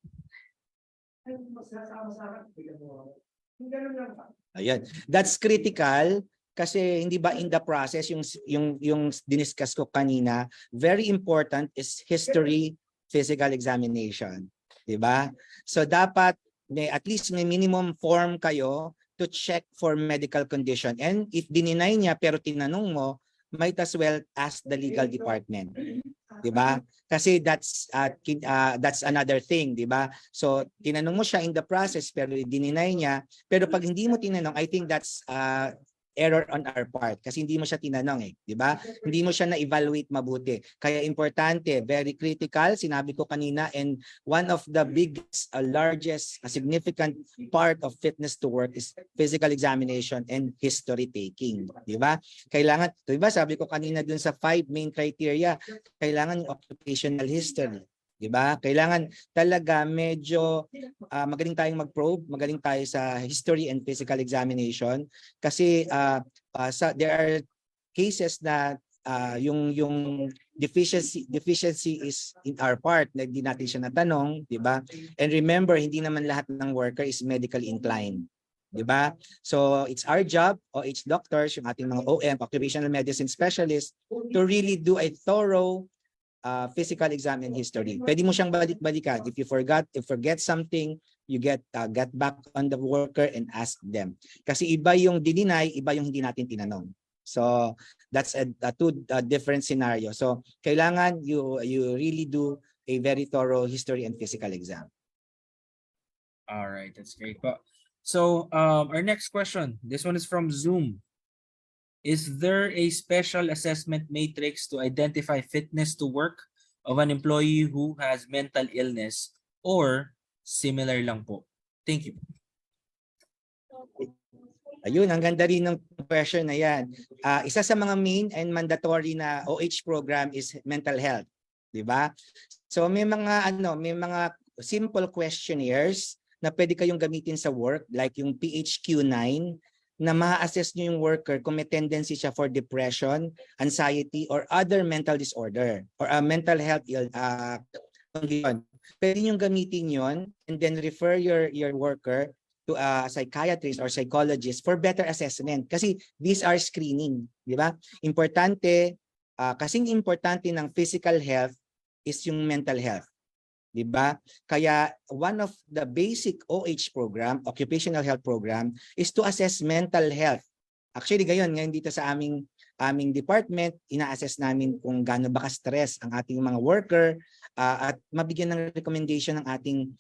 Ayan. That's critical kasi hindi ba in the process yung diniscuss ko kanina, very important is history physical examination, 'di ba? So dapat at least may minimum form kayo to check for medical condition, and if dininay niya pero tinanong mo, might as well ask the legal department. 'Di ba? Kasi that's another thing, 'di ba? So tinanong mo siya in the process pero dininay niya, pero pag hindi mo tinanong, I think that's error on our part kasi hindi mo siya tinanong 'di ba? Hindi mo siya na-evaluate mabuti. Kaya importante, very critical, sinabi ko kanina, and one of the biggest, largest, significant part of fitness to work is physical examination and history taking, 'di ba? Kailangan, 'di ba, sabi ko kanina dun sa 5 main criteria, kailangan yung occupational history. Diba? Kailangan talaga medyo magaling tayong mag-probe, magaling tayo sa history and physical examination kasi there are cases na yung deficiency is in our part na hindi natin siya natanong, di ba? And remember, hindi naman lahat ng worker is medically inclined. Di ba? So it's our job, OH doctors, yung ating mga OM, occupational medicine specialists, to really do a thorough physical exam and history. Pwede mo siyang balik-balikan. If you forget something, you get back on the worker and ask them. Kasi iba yung dininay, iba yung hindi natin tinanong. So that's a two different scenario. So kailangan you really do a very thorough history and physical exam. All right, that's great. So our next question, this one is from Zoom. Is there a special assessment matrix to identify fitness to work of an employee who has mental illness or similar lang po? Thank you. Ayun, ang ganda rin ng question na yan. Isa sa mga main and mandatory na OH program is mental health, di ba? So may mga simple questionnaires na pwede kayong gamitin sa work, like yung PHQ-9, na ma-assess nyo yung worker kung may tendency siya for depression, anxiety, or other mental disorder or mental health condition. Pwede nyo gamitin yon and then refer your worker to a psychiatrist or psychologist for better assessment. Kasi these are screening, di ba? Importante, kasing importante ng physical health is yung mental health. Di ba? Kaya one of the basic OH program, occupational health program, is to assess mental health. Actually, ngayon dito sa aming department, ina-assess namin kung gaano ba ka-stress ang ating mga worker at mabigyan ng recommendation ng ating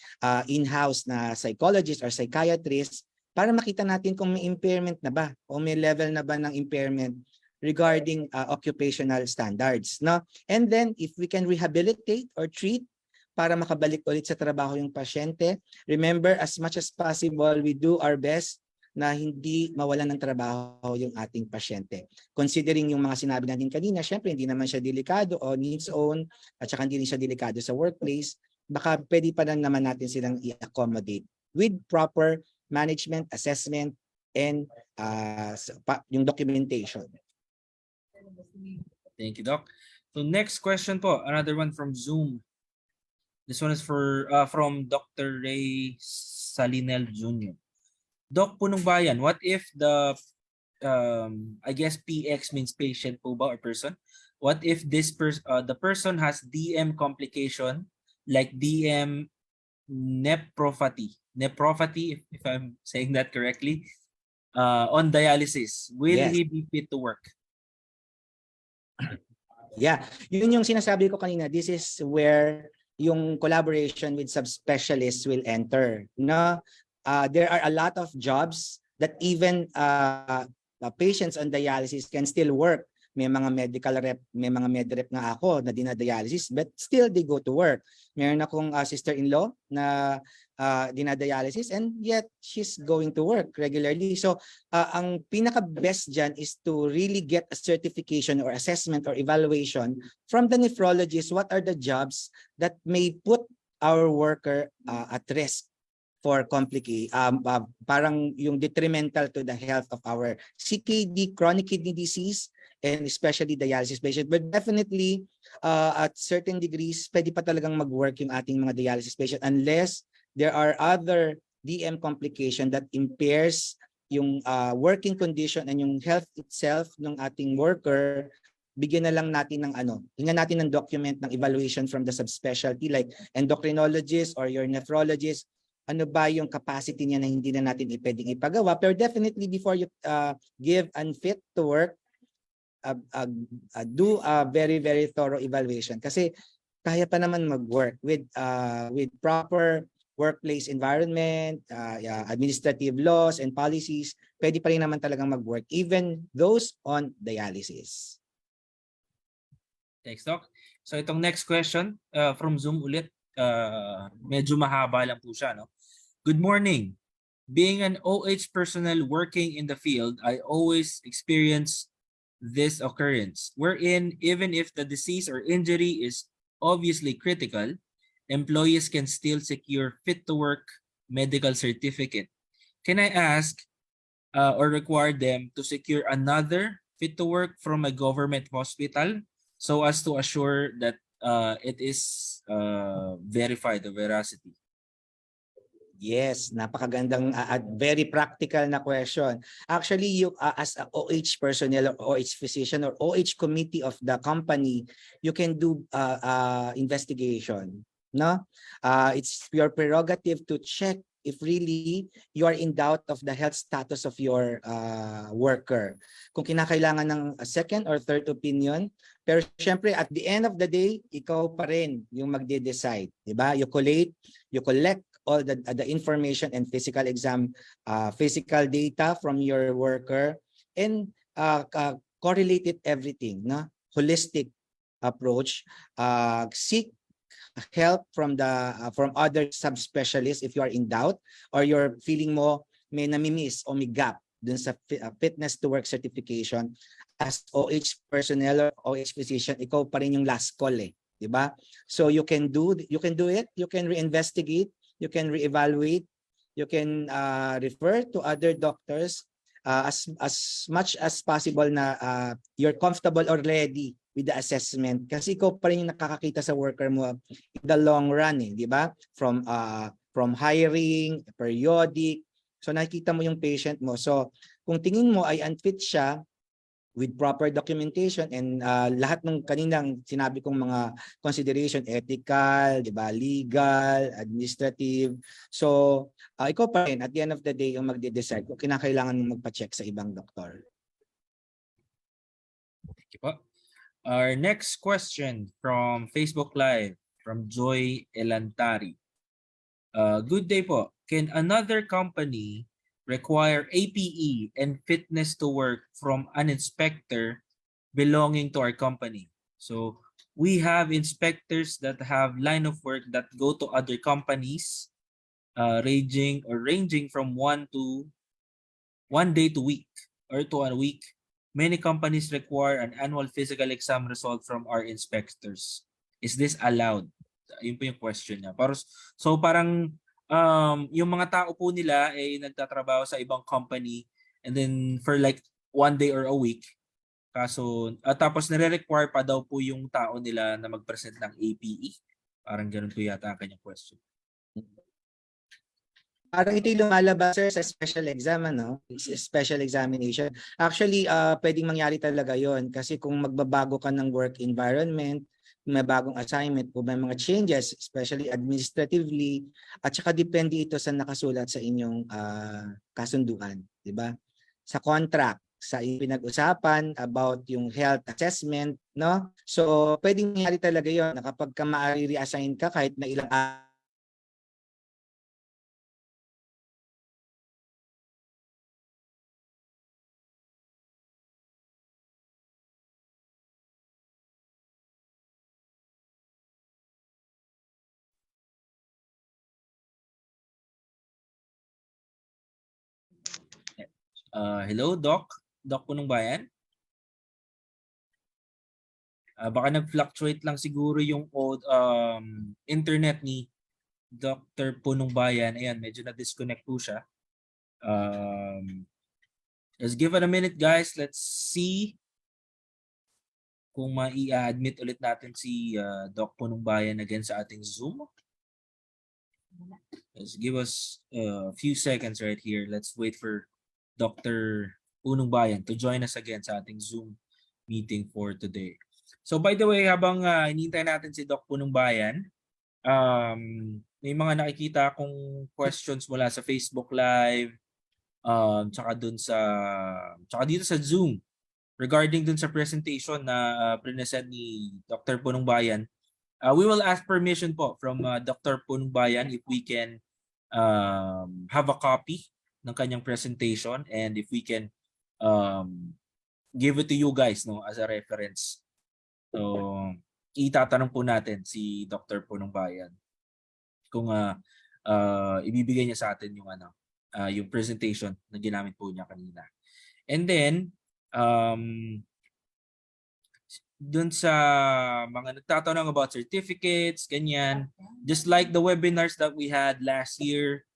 in-house na psychologist or psychiatrist para makita natin kung may impairment na ba o may level na ba ng impairment regarding occupational standards. No? And then, if we can rehabilitate or treat para makabalik ulit sa trabaho yung pasyente. Remember, as much as possible, we do our best na hindi mawalan ng trabaho yung ating pasyente. Considering yung mga sinabi natin kanina, syempre hindi naman siya delikado on its own at saka hindi rin siya delikado sa workplace, baka pwede pa lang naman natin silang i-accommodate with proper management, assessment, and yung documentation. Thank you, Doc. So next question po, another one from Zoom. This one is from Dr. Ray Salinel Jr. Doc Punong Bayan, what if the, I guess PX means patient po ba or person? What if the person has DM complication like DM nephropathy, if I'm saying that correctly, on dialysis? Will Yes. he be fit to work? Yeah, yun yung sinasabi ko kanina. This is where yung collaboration with subspecialists will enter. No, there are a lot of jobs that even patients on dialysis can still work. May mga medical rep, may mga med rep nga ako na dinadialysis, but still they go to work. Meron akong sister-in-law na dinadialysis and yet she's going to work regularly. So ang pinaka-best dyan is to really get a certification or assessment or evaluation from the nephrologist. What are the jobs that may put our worker at risk for parang yung detrimental to the health of our CKD, chronic kidney disease, and especially dialysis patient. But definitely, at certain degrees, pwede pa talagang mag-work yung ating mga dialysis patient unless there are other DM complication that impairs yung working condition and yung health itself ng ating worker. Bigyan na lang natin ng tingnan natin ng document ng evaluation from the subspecialty like endocrinologist or your nephrologist. Ano ba yung capacity niya na hindi na natin pwedeng ipagawa. Pero definitely before you give unfit to work, do a very, very thorough evaluation. Kasi kaya pa naman mag-work with proper workplace environment, administrative laws and policies. Pwede pa rin naman talagang mag-work, even those on dialysis. Thanks, Doc. So itong next question from Zoom ulit, medyo mahaba lang po siya, no? Good morning. Being an OH personnel working in the field, I always experience this occurrence, wherein even if the disease or injury is obviously critical, employees can still secure fit to work medical certificate. Can I ask or require them to secure another fit to work from a government hospital so as to assure that it is verified, the veracity? Yes, napakagandang at very practical na question. Actually, you as a OH personnel or OH physician or OH committee of the company, you can do investigation, no? It's your prerogative to check if really you are in doubt of the health status of your worker. Kung kinakailangan ng second or third opinion, pero syempre at the end of the day, ikaw pa rin yung magde-decide, di ba? You collect all the information and physical exam, physical data from your worker, and correlated everything, no? Holistic approach. Seek help from from other subspecialists if you are in doubt or you're feeling mo may namimiss o may gap dun sa fitness to work certification. As OH personnel or OH physician, ikaw pa rin yung last call eh, di ba? So you can do it, you can reinvestigate, you can reevaluate, you can refer to other doctors as much as possible na you're comfortable already with the assessment kasi ikaw pa rin yung nakakakita sa worker mo in the long run eh, di ba? From hiring, periodic, so nakikita mo yung patient mo. So kung tingin mo ay unfit siya, with proper documentation and lahat ng kaninang sinabi kong mga consideration, ethical, di ba, legal, administrative. So, ikaw pa rin, at the end of the day, yung magde-decide kung kinakailangan mong magpa-check sa ibang doktor. Thank you po. Our next question from Facebook Live, from Joy Elantari. Good day po. Can another company require APE and fitness to work from an inspector belonging to our company? So we have inspectors that have line of work that go to other companies, ranging from 1 day to week or to a week. Many companies require an annual physical exam result from our inspectors. Is this allowed? Yun po yung question niya. So parang yung mga tao po nila ay nagtatrabaho sa ibang company and then for like 1 day or a week. Kaso tapos nire-require pa daw po yung tao nila na mag-present ng APE. Parang ganun po yata ang kanyang question. Parang ito yung lumalabas sir sa special exam, ano? Special examination. Actually, pwedeng mangyari talaga yon kasi kung magbabago ka ng work environment, may bagong assignment o may mga changes, especially administratively, at saka depende ito sa nakasulat sa inyong kasunduan, di ba? Sa contract, sa pinag-usapan about yung health assessment, no? So, pwedeng mangyari talaga yon na kapag ka ma-reassign ka kahit na ilang Hello, Doc? Doc Punong Bayan? Baka nag-fluctuate lang siguro yung internet ni Dr. Punong Bayan. Ayan, medyo na-disconnect po siya. Let's give it a minute, guys. Let's see kung mai-admit ulit natin si Doc Punong Bayan again sa ating Zoom. Let's give us a few seconds right here. Let's wait for Dr. Punong Bayan to join us again sa ating Zoom meeting for today. So by the way, habang hinihintay natin si Doc Punong Bayan, may mga nakikita akong questions mula sa Facebook Live, tsaka dito sa Zoom regarding dun sa presentation na present ni Dr. Punong Bayan. We will ask permission po from Dr. Punong Bayan if we can have a copy ng kanyang presentation and if we can give it to you guys, no, as a reference. So itatanong po natin si Dr. Punong Bayan kung ibibigay niya sa atin yung yung presentation na ginamit po niya kanina. And then dun sa mga nagtatanong about certificates, ganyan, just like the webinars that we had last year,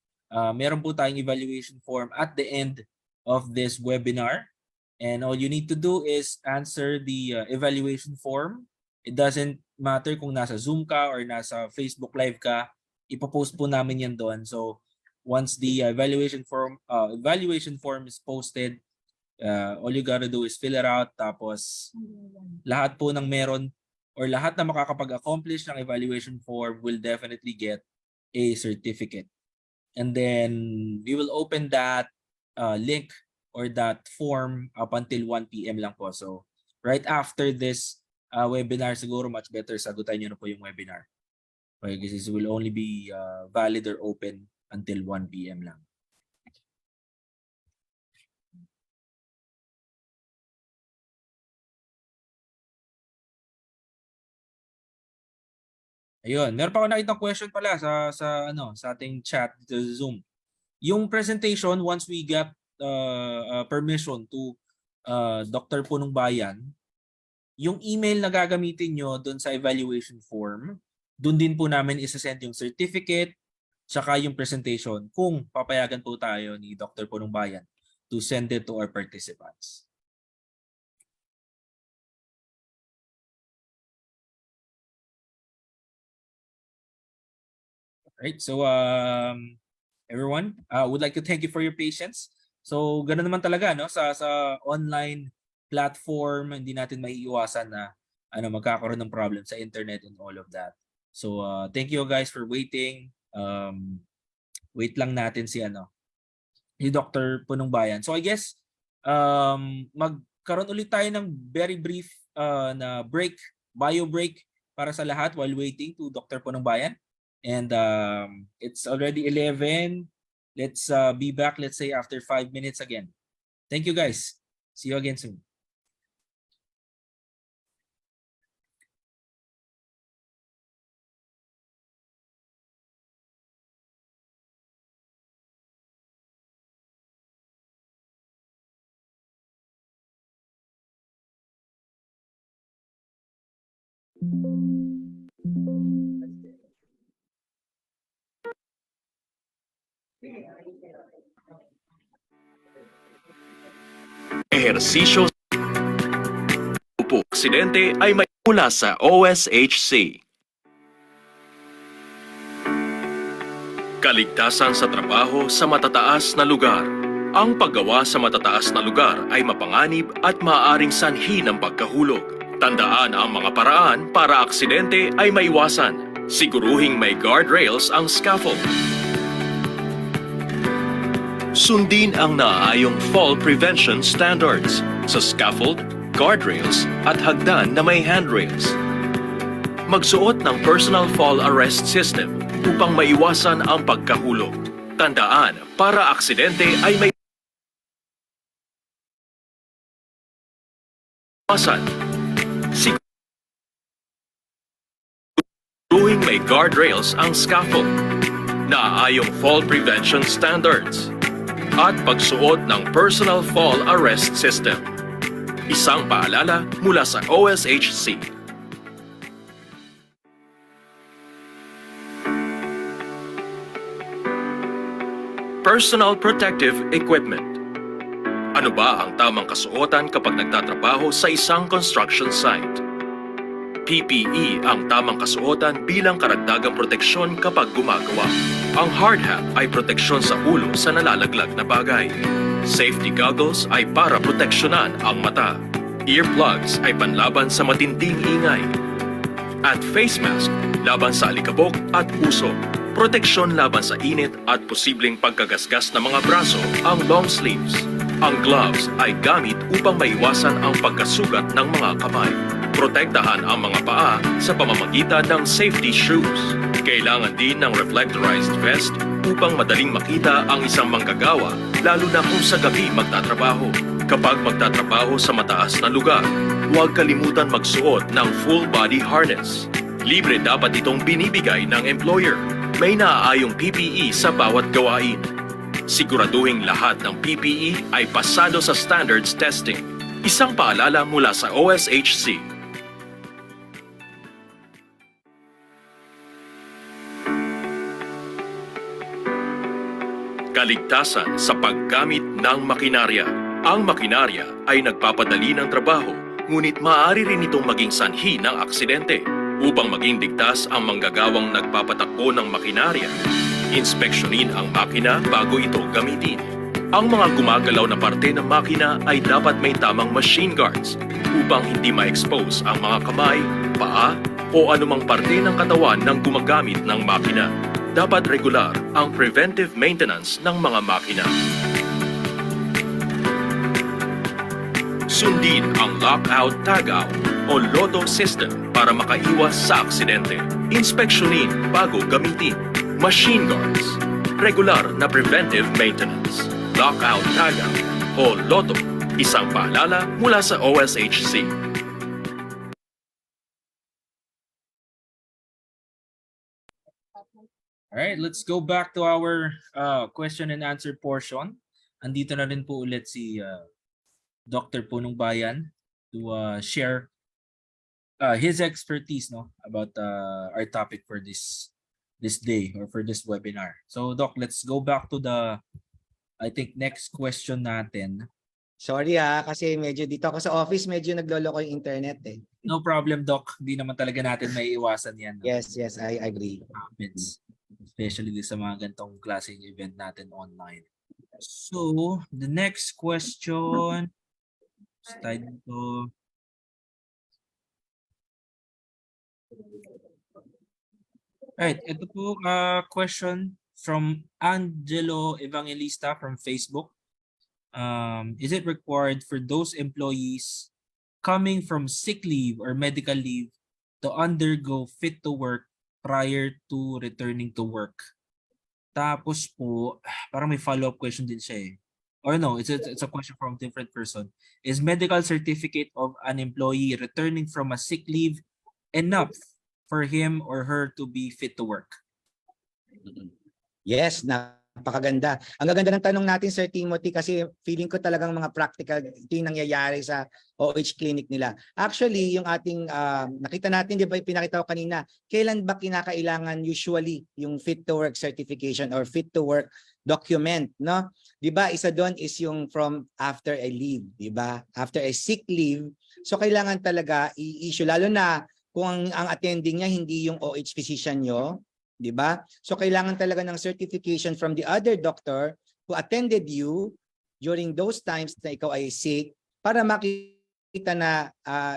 meron po tayong evaluation form at the end of this webinar. And all you need to do is answer the evaluation form. It doesn't matter kung nasa Zoom ka or nasa Facebook Live ka, ipopost po namin yan doon. So once the evaluation form is posted, all you gotta do is fill it out, tapos lahat po ng meron or lahat na makakapag-accomplish ng evaluation form will definitely get a certificate. And then we will open that link or that form up until 1 p.m. lang po. So right after this webinar, siguro much better sagutan nyo na po yung webinar. Okay, because this will only be valid or open until 1 p.m. lang. Ayun, meron pa ako nakitang question pala sa ating chat sa Zoom. Yung presentation, once we get permission to Dr. Punong Bayan, yung email na gagamitin nyo doon sa evaluation form, doon din po namin isa-send yung certificate tsaka yung presentation kung papayagan po tayo ni Dr. Punong Bayan to send it to our participants. Right, so everyone, would like to thank you for your patience. So ganoon naman talaga, no, sa online platform, hindi natin maiiwasan na magkakaroon ng problem sa internet and all of that. So thank you guys for waiting. Wait lang natin si Dr. Punong Bayan. So I guess magkaroon ulit tayo ng very brief na break, bio break para sa lahat while waiting to Dr. Punong Bayan. And it's already 11. Let's be back, let's say, after 5 minutes again. Thank you, guys. See you again soon. Ehersisyo upo aksidente ay may mula sa OSHC. Kaligtasan sa trabaho sa matataas na lugar. Ang paggawa sa matataas na lugar ay mapanganib at maaaring sanhi ng pagkahulog. Tandaan ang mga paraan para aksidente ay maiwasan. Siguruhing may guardrails ang scaffold. Sundin ang naaayong fall prevention standards sa scaffold, guardrails at hagdan na may handrails. Magsuot ng personal fall arrest system upang maiwasan ang pagkahulog. Tandaan, para aksidente ay may iwasan. Siguruhing may guardrails ang scaffold, naaayong fall prevention standards, at pagsuot ng personal fall arrest system. Isang paalala mula sa OSHC. Personal protective equipment. Ano ba ang tamang kasuotan kapag nagtatrabaho sa isang construction site? PPE ang tamang kasuotan bilang karagdagang proteksyon kapag gumagawa. Ang hard hat ay proteksyon sa ulo sa nalalaglag na bagay. Safety goggles ay para proteksyonan ang mata. Earplugs ay panlaban sa matinding ingay. At face mask, laban sa alikabok at puso. Proteksyon laban sa init at posibleng pagkagasgas ng mga braso ang long sleeves. Ang gloves ay gamit upang maiwasan ang pagkasugat ng mga kamay. Protektahan ang mga paa sa pamamagitan ng safety shoes. Kailangan din ng reflectorized vest upang madaling makita ang isang manggagawa, lalo na kung sa gabi magtatrabaho. Kapag magtatrabaho sa mataas na lugar, huwag kalimutan magsuot ng full body harness. Libre dapat itong binibigay ng employer. May naaayong PPE sa bawat gawain. Siguraduhing lahat ng PPE ay pasado sa standards testing. Isang paalala mula sa OSHC. Kaligtasan sa paggamit ng makinarya. Ang makinarya ay nagpapadali ng trabaho, ngunit maaari rin itong maging sanhi ng aksidente. Upang maging ligtas ang manggagawang nagpapatakbo ng makinarya, inspeksyonin ang makina bago ito gamitin. Ang mga gumagalaw na parte ng makina ay dapat may tamang machine guards upang hindi ma-expose ang mga kamay, paa o anumang parte ng katawan ng gumagamit ng makina. Dapat regular ang preventive maintenance ng mga makina. Sundin ang lockout tagout o LOTO system para makaiwas sa aksidente. Inspeksyonin bago gamitin. Machine guards. Regular na preventive maintenance. Lockout tagout o LOTO. Isang paalala mula sa OSHC. Alright, let's go back to our question and answer portion. Andito na rin po ulit si Dr. Punong Bayan to share his expertise about our topic for this day or for this webinar. So Doc, let's go back to the I think next question natin. Sorry kasi medyo dito ako sa office, medyo nagloloko yung internet eh. No problem, Doc. Hindi naman talaga natin may iwasan yan. No? Yes, I agree. Happens. Especially sa mga gantong klaseng event natin online. So, the next question. Slide to. Alright, ito po question from Angelo Evangelista from Facebook. Is it required for those employees coming from sick leave or medical leave to undergo fit to work prior to returning to work? Tapos po, parang may follow-up question din siya eh. Or no, it's a question from a different person. Is medical certificate of an employee returning from a sick leave enough for him or her to be fit to work? Yes, napakaganda. Ang gaganda ng tanong natin, Sir Timothy, kasi feeling ko talagang mga practical ito yung nangyayari sa OH clinic nila. Actually, yung ating nakita natin, di ba pinakita ko kanina, kailan ba kinakailangan usually yung fit to work certification or fit to work document, no? Di ba isa doon is yung from after a leave, di ba? After a sick leave, so kailangan talaga i-issue, lalo na kung ang attending niya hindi yung OH physician nyo, di ba? So kailangan talaga ng certification from the other doctor who attended you during those times na ikaw ay sick para makita na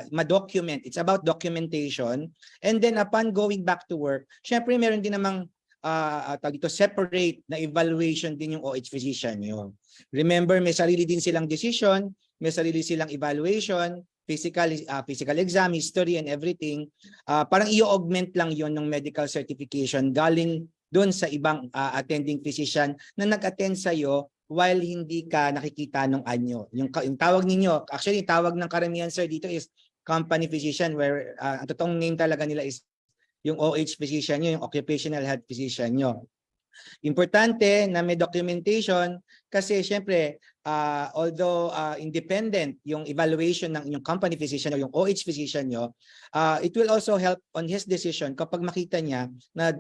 ma-document. It's about documentation. And then upon going back to work, syempre meron din namang separate na evaluation din yung OH physician nyo. Remember, may sarili din silang decision, may sarili silang evaluation, physical exam, history, and everything. Parang i-augment lang yon ng medical certification galing doon sa ibang attending physician na nag-attend sa'yo while hindi ka nakikita ng anyo. Yung tawag ninyo, actually, tawag ng karamihan, sir, dito is company physician where ang totoong name talaga nila is yung OH physician nyo, yung occupational health physician nyo. Importante na may documentation kasi syempre although independent yung evaluation ng inyong company physician o yung OH physician nyo, it will also help on his decision kapag makita niya na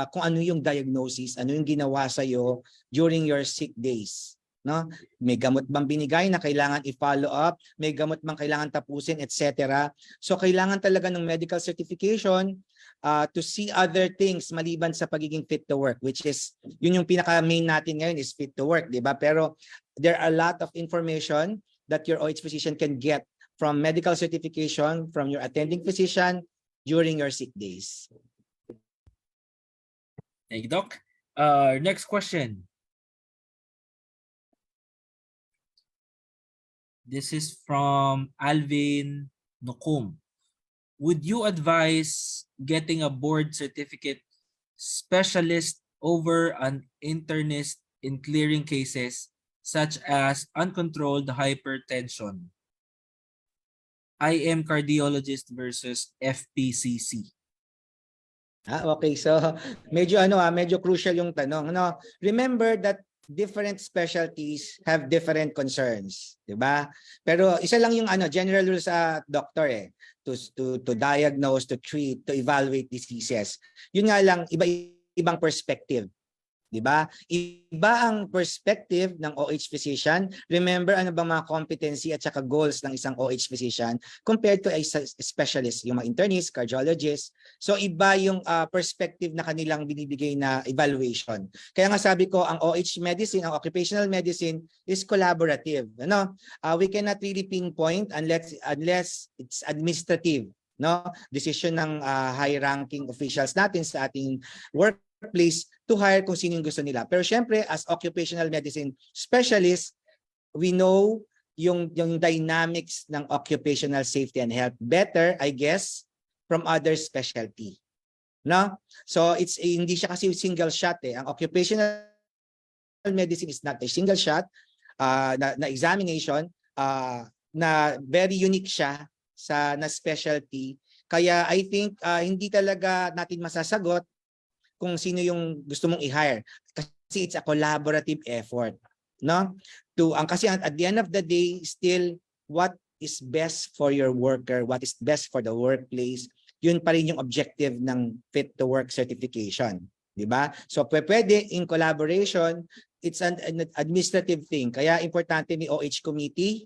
kung ano yung diagnosis, ano yung ginawa sa'yo during your sick days. No? May gamot bang binigay na kailangan i-follow up, may gamot bang kailangan tapusin, etc. So kailangan talaga ng medical certification to see other things maliban sa pagiging fit to work, which is yun yung pinaka main natin ngayon is fit to work, di ba? Pero there are a lot of information that your OH physician can get from medical certification from your attending physician during your sick days. Thank you, Doc. Next question. This is from Alvin Nukum. Would you advise getting a board certificate specialist over an internist in clearing cases such as uncontrolled hypertension, IM cardiologist versus FPCC? Okay, so medyo medyo crucial yung tanong. Remember that different specialties have different concerns, 'di ba? Pero isa lang yung general rule sa doctor to diagnose, to treat, to evaluate diseases. Yun nga lang iba-ibang perspective 'Di ba? Iba ang perspective ng OH physician. Remember ano bang mga competency at saka goals ng isang OH physician compared to a specialist, yung mga internist, cardiologist. So iba yung perspective na kanilang binibigay na evaluation. Kaya nga sabi ko, ang OH medicine, ang occupational medicine is collaborative. Ano? We cannot really pinpoint unless it's administrative, no? Decision ng high-ranking officials natin sa ating workplace to hire kung sino yung gusto nila. Pero syempre, as occupational medicine specialist, we know yung dynamics ng occupational safety and health better, I guess, from other specialty. No? So hindi siya kasi single shot eh. Ang occupational medicine is not a single shot na examination na very unique siya na specialty. Kaya I think hindi talaga natin masasagot kung sino yung gusto mong i-hire kasi it's a collaborative effort, no? Kasi at the end of the day, still what is best for your worker, what is best for the workplace, yun pa rin yung objective ng Fit to Work certification, di ba? So pwede in collaboration, it's an administrative thing. Kaya importante ni OH committee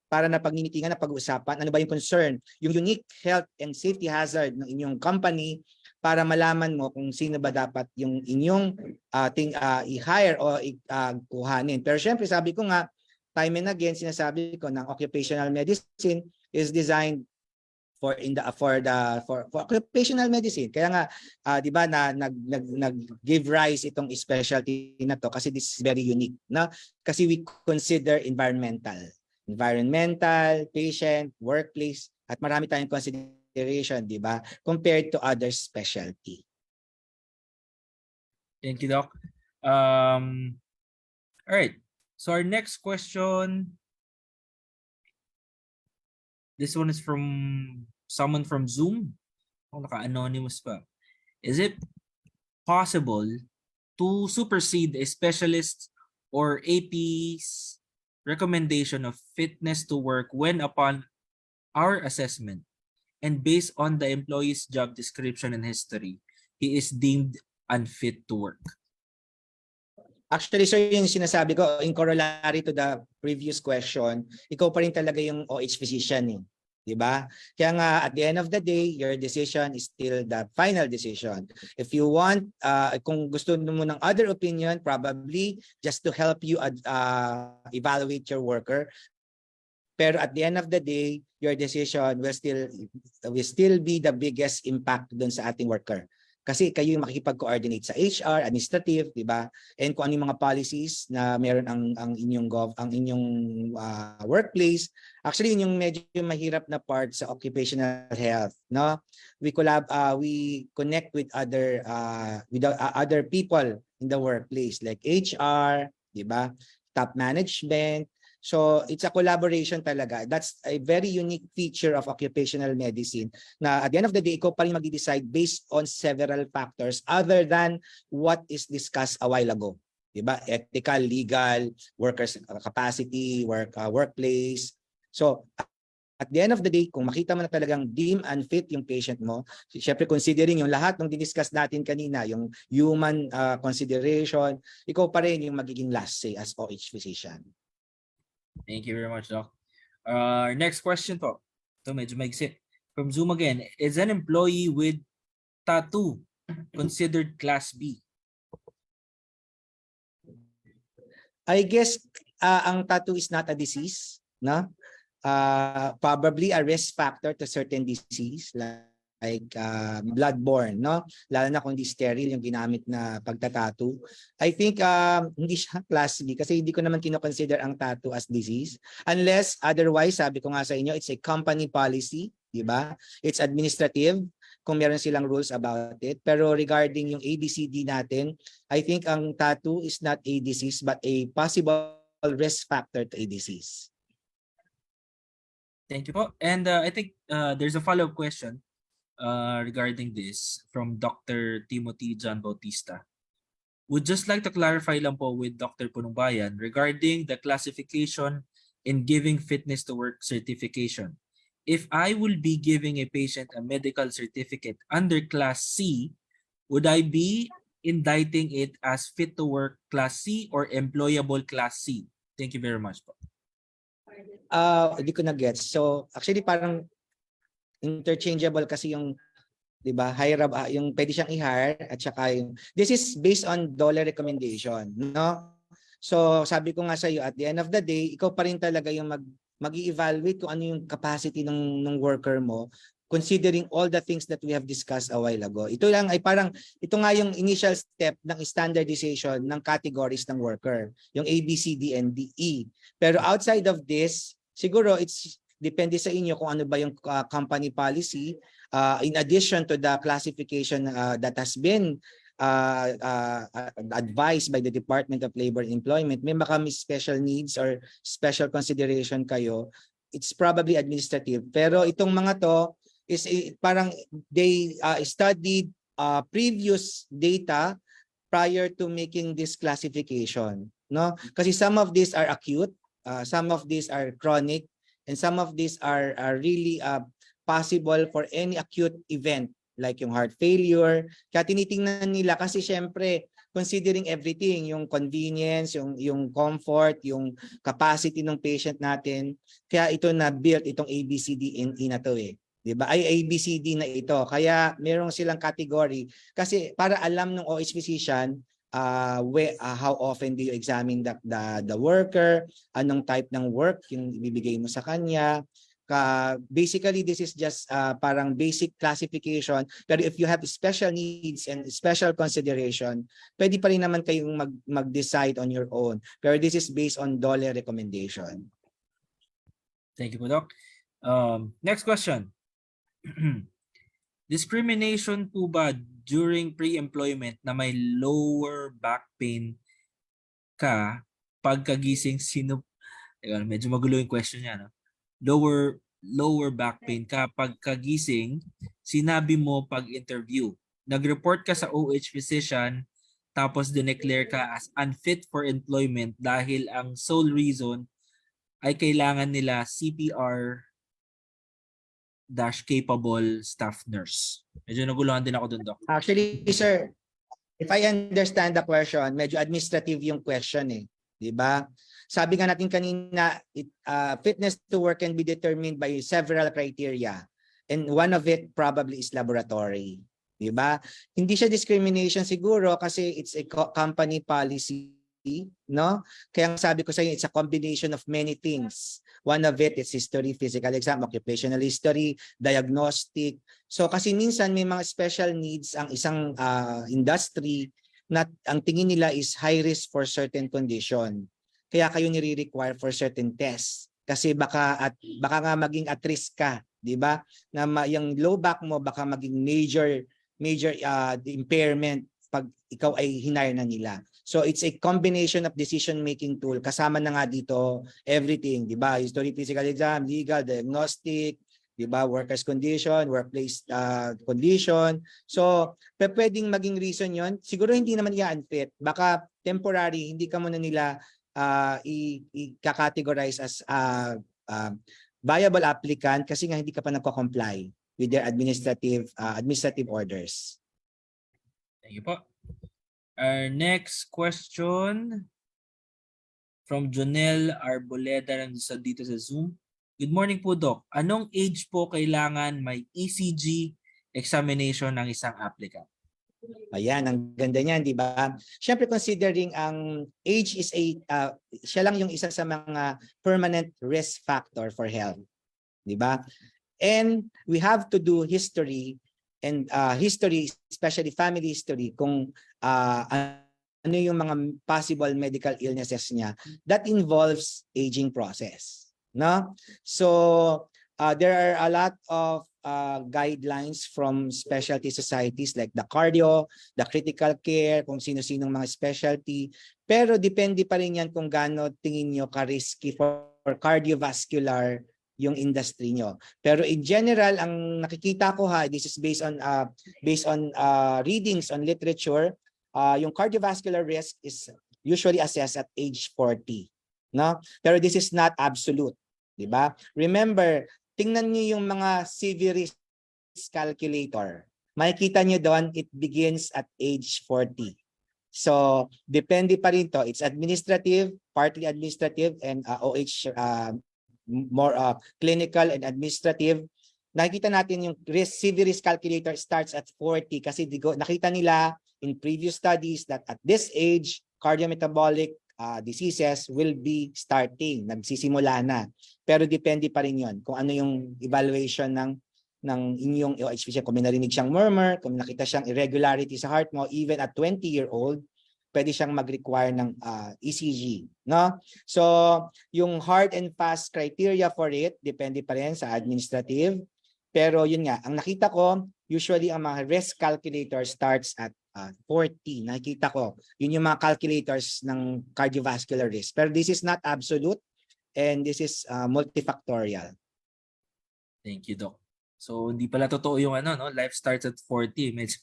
para na pag-meetingan na pag-usapan ano ba yung concern, yung unique health and safety hazard ng inyong company para malaman mo kung sino ba dapat yung inyong i-hire o kuhanin. Pero syempre sabi ko nga, time and again sinasabi ko ng occupational medicine is designed for occupational medicine. Kaya nga 'di ba nag-give rise itong specialty na to kasi this is very unique, no? Kasi we consider environmental, patient, workplace at marami tayong consideration, di ba? Compared to other specialty. Thank you, Doc. All right. So our next question. This one is from someone from Zoom. Oh, naka-anonymous pa. Is it possible to supersede a specialist or AP's recommendation of fitness to work when upon our assessment and based on the employee's job description and history, he is deemed unfit to work? Actually, sir, yung sinasabi ko, in corollary to the previous question, ikaw pa rin talaga yung OH physician eh. Diba? Kaya nga, at the end of the day, your decision is still the final decision. If you want, kung gusto mo ng other opinion, probably just to help you evaluate your worker. Pero at the end of the day, your decision will still be the biggest impact dun sa ating worker. Kasi kayo yung makikipag-coordinate sa HR, administrative, di ba? And kung ano yung mga policies na meron ang inyong workplace. Actually, yun yung medyo mahirap na part sa occupational health, no? We connect with other people in the workplace like HR, di ba? Top management. So it's a collaboration talaga. That's a very unique feature of occupational medicine na at the end of the day, ikaw pa rin mag-decide based on several factors other than what is discussed a while ago. Diba? Ethical, legal, workers' capacity, workplace. So at the end of the day, kung makita mo na talagang deem unfit yung patient mo, syempre considering yung lahat ng diniscuss natin kanina, yung human consideration, ikaw pa rin yung magiging last say as OH physician. Thank you very much, Doc. Next question po. Ito medyo maigsi. From Zoom again. Is an employee with tattoo considered Class B? I guess ang tattoo is not a disease, no? Probably a risk factor to certain disease like bloodborne, no? Lalo na kung hindi sterile yung ginamit na pagtatattoo. I think hindi siya Class B kasi hindi ko naman kino-consider ang tattoo as disease. Unless otherwise, sabi ko nga sa inyo, it's a company policy, di ba? It's administrative kung meron silang rules about it. Pero regarding yung ABCD natin, I think ang tattoo is not a disease but a possible risk factor to a disease. Thank you po. And I think there's a follow-up question regarding this from Dr. Timothy John Bautista. Would just like to clarify lang po with Dr. Punungbayan regarding the classification in giving fitness to work certification. If I will be giving a patient a medical certificate under Class C, would I be indicting it as fit to work class C or employable class C? Thank you very much po. Hindi ko na-gets. So, actually parang interchangeable kasi yung 'di ba? Hire yung pwede siyang i-hire at saka yung this is based on dollar recommendation, no? So, sabi ko nga sa iyo at the end of the day, ikaw pa rin talaga yung mag-evaluate kung ano yung capacity ng worker mo considering all the things that we have discussed a while ago. Ito lang ay parang ito nga yung initial step ng standardization ng categories ng worker, yung A, B, C, D, and D, E. Pero outside of this, siguro it's depende sa inyo kung ano ba yung company policy. In addition to the classification that has been advised by the Department of Labor and Employment, may baka may special needs or special consideration kayo, it's probably administrative. Pero itong mga to is parang they studied previous data prior to making this classification, no? Kasi some of these are acute, some of these are chronic, and some of these are really possible for any acute event like yung heart failure. Kaya tinitingnan nila kasi syempre considering everything, yung convenience, yung comfort, yung capacity ng patient natin. Kaya ito na built itong ABCD na to eh. 'Di ba? Ay ABCD na ito. Kaya merong silang category kasi para alam ng OH physician how often do you examine the worker, anong type ng work yung ibibigay mo sa kanya. Basically, this is just parang basic classification. Pero if you have special needs and special consideration, pwede pa rin naman kayong mag-decide on your own. Pero this is based on dollar recommendation. Thank you po, Doc. Next question. Discrimination po ba during pre-employment na may lower back pain ka pagkagising medyo magulo yung question niya, no? Lower back pain ka pagkagising, sinabi mo pag-interview. Nag-report ka sa OH physician tapos dineclare ka as unfit for employment dahil ang sole reason ay kailangan nila CPR-capable staff nurse. Medyo naguluhan din ako dun, Doc. Actually, sir, if I understand the question, medyo administrative yung question eh. 'Di ba? Sabi nga natin kanina, fitness to work can be determined by several criteria. And one of it probably is laboratory. 'Di ba? Hindi siya discrimination siguro kasi it's a company policy, no? Kaya sabi ko sa inyo, it's a combination of many things. One of it is history, physical exam, occupational history, diagnostic. So kasi minsan may mga special needs ang isang industry na ang tingin nila is high risk for certain condition. Kaya kayo nire-require for certain tests. Kasi baka nga maging at risk ka, 'di ba? Na yung low back mo baka maging major impairment pag ikaw ay hinire na nila. So it's a combination of decision making tool. Kasama na nga dito everything, 'di ba? History, physical exam, legal, diagnostic, 'di ba? Workers condition, workplace condition. So pwedeng maging reason 'yon. Siguro hindi naman i-unfit. Baka temporary, hindi ka muna nila i-categorize as viable applicant kasi nga hindi ka pa nagko-comply with their administrative orders. Thank you po. Our next question from Jonel Arboleda dito sa Zoom. Good morning po, Doc. Anong age po kailangan may ECG examination ng isang applicant? Ayan, ang ganda niyan, di ba? Siyempre considering ang age is siya lang yung isa sa mga permanent risk factor for health. Di ba? And we have to do history and history, especially family history, kung ano yung mga possible medical illnesses niya that involves aging process. No? So there are a lot of guidelines from specialty societies like the cardio, the critical care, kung sino-sinong mga specialty. Pero depende pa rin yan kung gaano tingin nyo ka-risky for cardiovascular yung industry nyo. Pero in general, ang nakikita ko this is based on readings on literature, yung cardiovascular risk is usually assessed at age 40. No? Pero this is not absolute. Diba? Remember, tingnan niyo yung mga CV risk calculator. makikita nyo doon, it begins at age 40. So, depende pa rin to. It's administrative, partly administrative, and OH, more clinical and administrative. Nakikita natin yung CV risk calculator starts at 40 kasi nakita nila in previous studies that at this age, cardiometabolic diseases will be starting, nagsisimula na. Pero depende pa rin yun kung ano yung evaluation ng inyong OH patient. Kung may narinig siyang murmur, kung nakita siyang irregularity sa heart mo, even at 20-year-old, pwede siyang mag-require ng ECG. No? So, yung hard and fast criteria for it, depende pa rin sa administrative. Pero yun nga, ang nakita ko, usually ang mga risk calculator starts at 40. Nakikita ko, yun yung mga calculators ng cardiovascular risk. Pero this is not absolute and this is multifactorial. Thank you, Doc. So, hindi pala totoo yung no? Life starts at 40. Medyo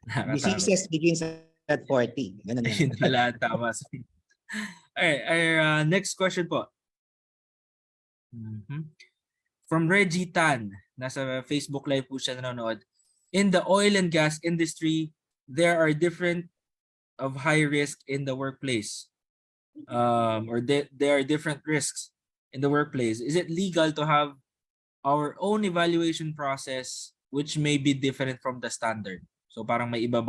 nakakatawa. Diseases begins at 40. Ganun yan. Ayun pala, tama. Alright, our next question po. From Reggie Tan, nasa Facebook Live po siya nanonood. In the oil and gas industry, there are different of high risk in the workplace. There are different risks in the workplace. Is it legal to have our own evaluation process which may be different from the standard? So parang may iba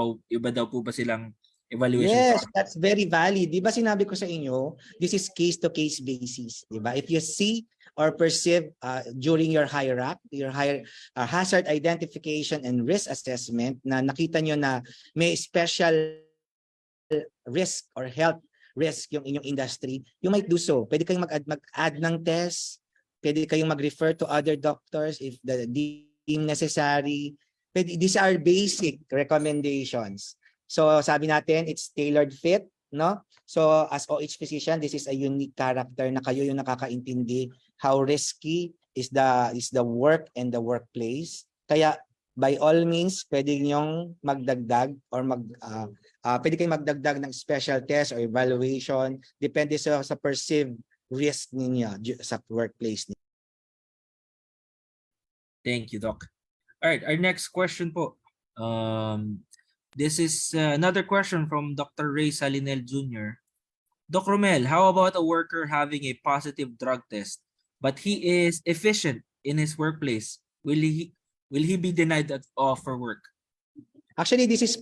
daw po ba silang evaluation Yes, process? that's very valid. Di ba sinabi ko sa inyo, this is case-to-case basis. Di ba? If you see or perceive during your hazard identification and risk assessment na nakita nyo na may special risk or health risk yung inyong industry, you might do so. Pwede kayong mag-add ng test, pwede kayong mag-refer to other doctors if deem necessary. These are basic recommendations. So sabi natin, it's tailored fit, no? So as OH physician, this is a unique character na kayo yung nakakaintindi how risky is the work and the workplace. Kaya by all means, pwede niyong magdagdag or pwede kayong magdagdag ng special test or evaluation depende sa perceived risk ninyo sa workplace niyo. Thank you, Doc. All right, our next question po. This is another question from Dr. Ray Salinel Jr. Doc Romel, how about a worker having a positive drug test, but he is efficient in his workplace? Will he be denied for work? Actually, this is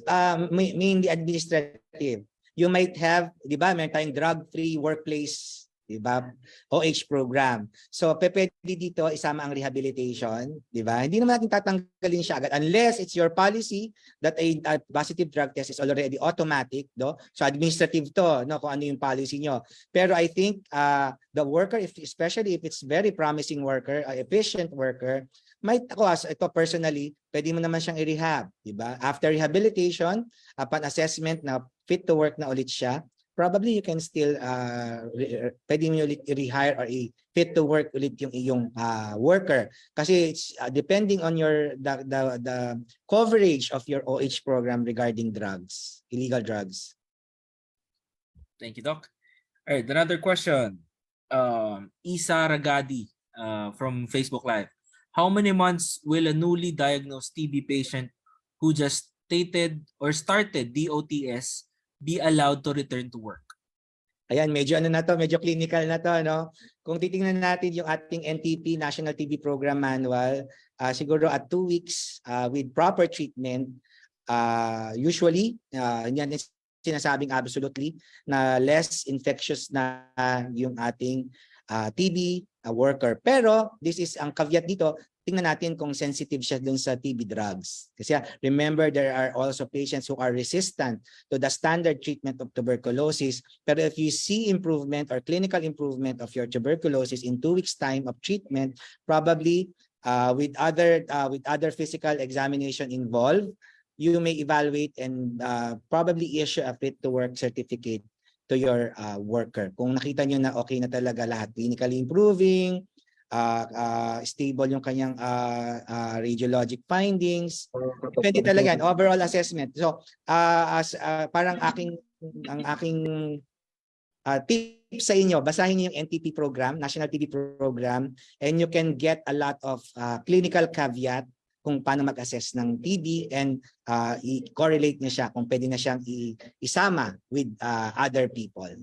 mainly administrative. You might have, di ba, meron tayong drug-free workplace, di ba, OH program. So, pwede dito isama ang rehabilitation, di ba? Hindi naman natin tatanggalin siya agad unless it's your policy that a positive drug test is already automatic, no? So, administrative to, no, kung ano yung policy nyo. Pero I think the worker, especially if it's very promising worker, efficient worker, might ako ito personally, pwede mo naman siyang i-rehab, di ba? After rehabilitation, upon assessment na fit to work na ulit siya, probably you can still pwede mo ulit i-rehire or fit to work ulit yung iyong worker. Kasi it's depending on the coverage of your OH program regarding drugs, illegal drugs. Thank you, Doc. All right, another question. Isa Ragadi from Facebook Live. How many months will a newly diagnosed TB patient who just started DOTS be allowed to return to work? Ayan, medyo medyo clinical na to, no? Kung titingnan natin yung ating NTP, National TB Program Manual, siguro at 2 weeks with proper treatment, usually, yan sinasabing absolutely na less infectious na yung ating TB worker. Pero this is ang caveat dito, tingnan natin kung sensitive siya dun sa TB drugs. Kasi remember, there are also patients who are resistant to the standard treatment of tuberculosis. Pero if you see improvement or clinical improvement of your tuberculosis in 2 weeks time of treatment, probably with other physical examination involved, you may evaluate and probably issue a fit to work certificate to your worker. Kung nakita nyo na okay na talaga lahat, clinically improving, stable yung kanyang radiologic findings, depende talaga yan, overall assessment. So, parang ang aking tip sa inyo, basahin niyo yung NTP program, National TB Program, and you can get a lot of clinical caveat kung paano mag-assess ng TB and i-correlate niya siya kung pwede na siyang isama with other people.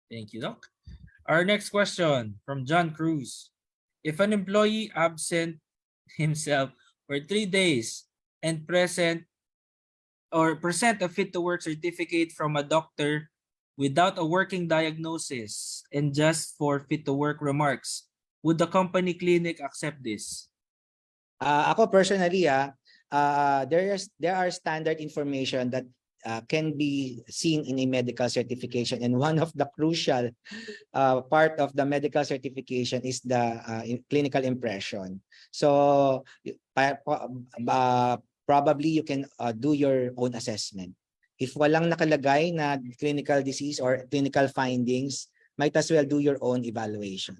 Thank you, Doc. Our next question from John Cruz. If an employee absent himself for 3 days and present a fit to work certificate from a doctor without a working diagnosis and just for fit to work remarks, would the company clinic accept this? Ako personally, there are standard information that can be seen in a medical certification, and one of the crucial part of the medical certification is the clinical impression. So probably you can do your own assessment. If walang nakalagay na clinical disease or clinical findings, might as well do your own evaluation.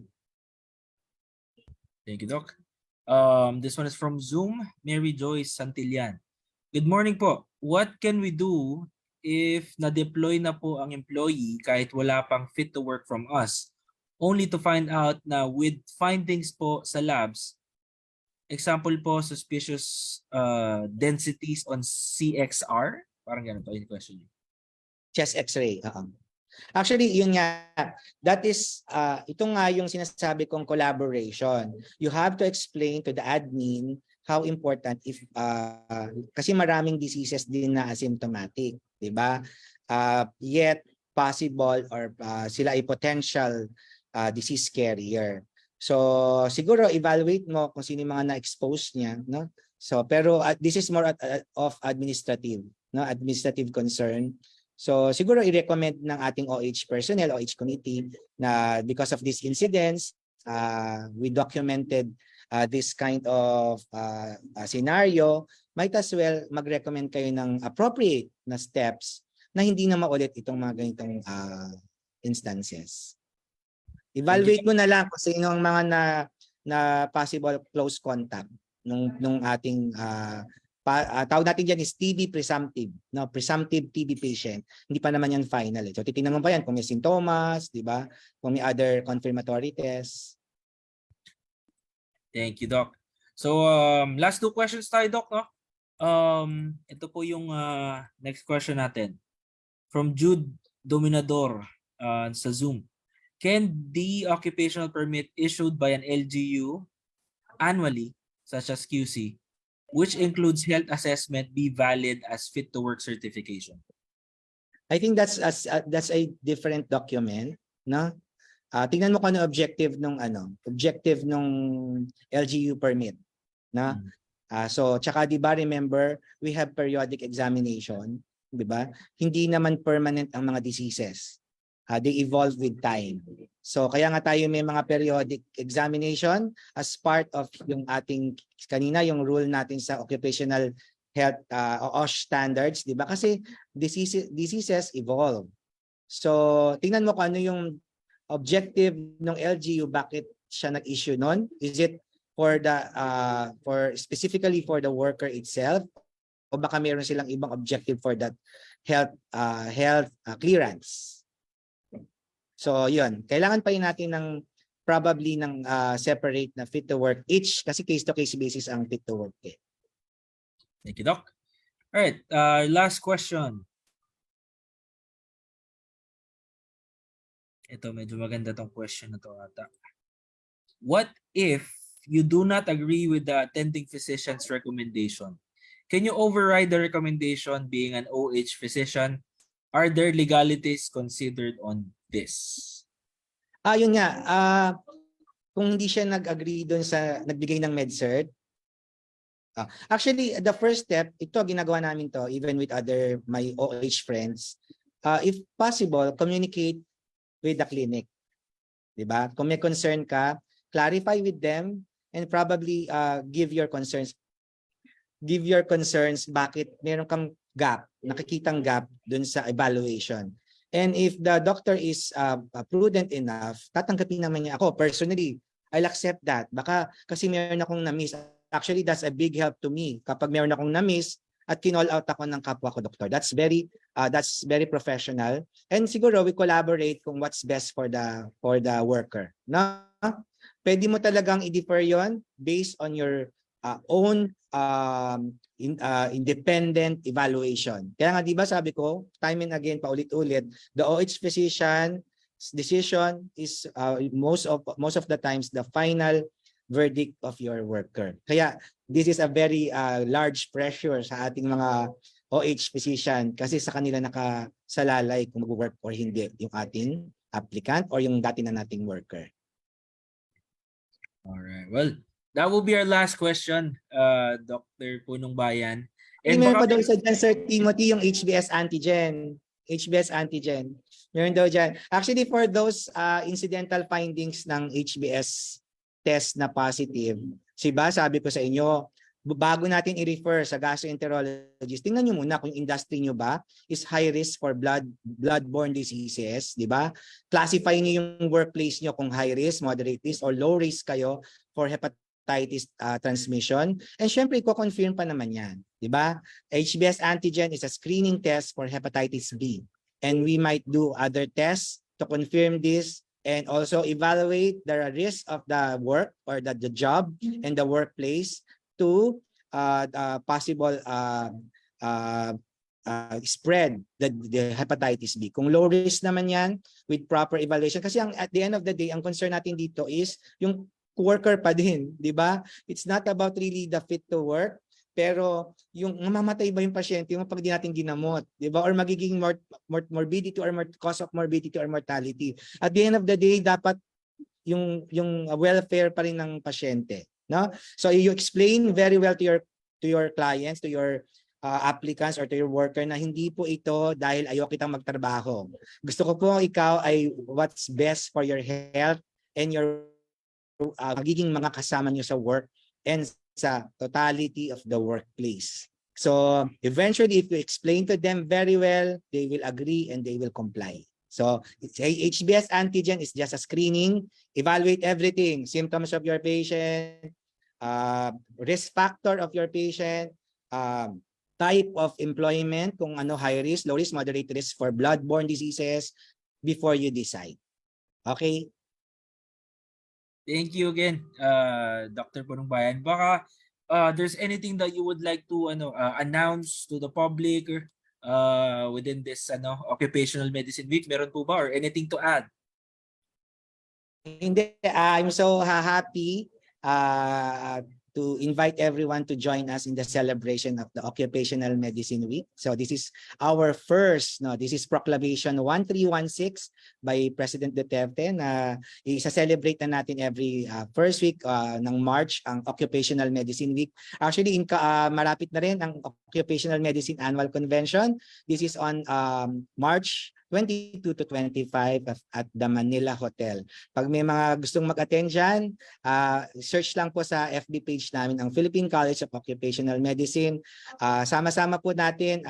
Thank you, Doc. This one is from Zoom, Mary Joyce Santillan. Good morning po. What can we do if na-deploy na po ang employee kahit wala pang fit to work from us, only to find out na with findings po sa labs, example po, suspicious densities on CXR? Parang ganun po yung question niyo. Chest x-ray. Actually, yun nga, that is, ito nga yung sinasabi kong collaboration. You have to explain to the admin how important if, kasi maraming diseases din na asymptomatic, di ba? Yet possible or sila ay potential disease carrier. So siguro evaluate mo kung sino yung mga na-expose niya, no? So pero this is more of administrative, no? Administrative concern. So siguro i-recommend ng ating OH personnel, OH committee na because of these incidents, we documented this kind of scenario, might as well mag-recommend kayo ng appropriate na steps na hindi na maulit itong mga ganitong instances. Evaluate mo na lang kung sino ang mga na possible close contact nung ating tawag natin dyan is TB presumptive, no? Presumptive TB patient. Hindi pa naman yan final. So titingnan mo pa yan kung may sintomas, di ba? Kung may other confirmatory tests. Thank you, Doc. So last 2 questions tayo, Doc, no? Ito po yung next question natin. From Jude Dominador sa Zoom. Can the occupational permit issued by an LGU annually, such as QC, which includes health assessment, be valid as fit to work certification? I think that's a different document, no? Tingnan mo kung ano objective nung LGU permit, na? So tsaka 'di ba, remember, we have periodic examination, 'di ba? Hindi naman permanent ang mga diseases. They evolve with time. So kaya nga tayo may mga periodic examination as part of yung ating kanina yung rule natin sa occupational health OSH standards, 'di ba? Kasi diseases evolve. So tingnan mo kung ano yung objective ng LGU, bakit siya nag-issue nun? Is it for the specifically for the worker itself, o baka meron silang ibang objective for that health clearance? So yun, kailangan pa rin natin ng probably ng separate na fit to work each, kasi case to case basis ang fit to work. Thank you, Doc. All right, last question. Ito, medyo maganda tong question na to ata. What if you do not agree with the attending physician's recommendation? Can you override the recommendation being an OH physician? Are there legalities considered on this? Yun nga, kung hindi siya nag-agree doon sa nagbigay ng MedCert, actually the first step, ito ginagawa namin to even with other my OH friends, if possible, communicate with the clinic. 'Di ba? Kung may concern ka, clarify with them and probably give your concerns bakit meron kang gap, nakikitang gap dun sa evaluation. And if the doctor is prudent enough, tatanggapin naman niya. Ako personally, I'll accept that. Baka kasi meron akong na-miss. Actually, that's a big help to me. Kapag meron akong na-miss at kinall out ako ng kapwa ko doktor, that's very professional. And siguro we collaborate kung what's best for the worker. Na pwede mo talagang i-defer yon based on your own independent evaluation. Kaya nga 'di ba sabi ko, time and again paulit-ulit, the OH physician decision is most of the times the final verdict of your worker. Kaya this is a very large pressure sa ating mga OH physician kasi sa kanila nakasalalay kung mag-work or hindi yung ating applicant or yung dati na nating worker. Alright. Well, that will be our last question, Dr. Punong Bayan. And And meron pa baka daw isa dyan, Sir Timothy, yung HBS antigen. HBS antigen. Meron daw dyan. Actually, for those incidental findings ng HBS test na positive, sabi ko sa inyo, bago natin i-refer sa gastroenterologist, tingnan nyo muna kung industry nyo ba is high risk for bloodborne diseases, di ba? Classify nyo yung workplace nyo kung high risk, moderate risk, or low risk kayo for hepatitis transmission. And syempre, i-confirm pa naman yan, di ba? HBS antigen is a screening test for hepatitis B. And we might do other tests to confirm this and also evaluate the risk of the work or the job and the workplace to possible spread the hepatitis B. Kung low risk naman yan with proper evaluation, kasi at the end of the day, ang concern natin dito is yung worker pa din, di ba? It's not about really the fit to work, pero yung mamamatay ba yung pasyente yung pag di natin ginamot, di ba? Or magiging morbidity or cause of morbidity or mortality. At the end of the day, dapat yung welfare pa rin ng pasyente. No? So you explain very well to your clients, to your applicants or to your worker na hindi po ito dahil ayaw kitang magtrabaho. Gusto ko po ikaw ay what's best for your health and your magiging mga kasama niyo sa work and sa totality of the workplace. So eventually if you explain to them very well, they will agree and they will comply. So HBS antigen is just a screening, evaluate everything, symptoms of your patient, risk factor of your patient, type of employment, kung ano high risk, low risk, moderate risk for bloodborne diseases before you decide. Okay? thank you again, Dr. Punong Bayan. Baka there's anything that you would like to announce to the public or within this occupational medicine week, meron po ba or anything to add? Hindi, I'm so happy to invite everyone to join us in the celebration of the Occupational Medicine Week. So this is our first, this is Proclamation 1316 by President Duterte na isa-celebrate na natin every first week ng March ang Occupational Medicine Week. Actually, malapit na rin ang Occupational Medicine Annual Convention. This is on March 22 to 25 at the Manila Hotel. Pag may mga gustong mag-attend dyan, search lang po sa FB page namin ang Philippine College of Occupational Medicine. Sama-sama po natin,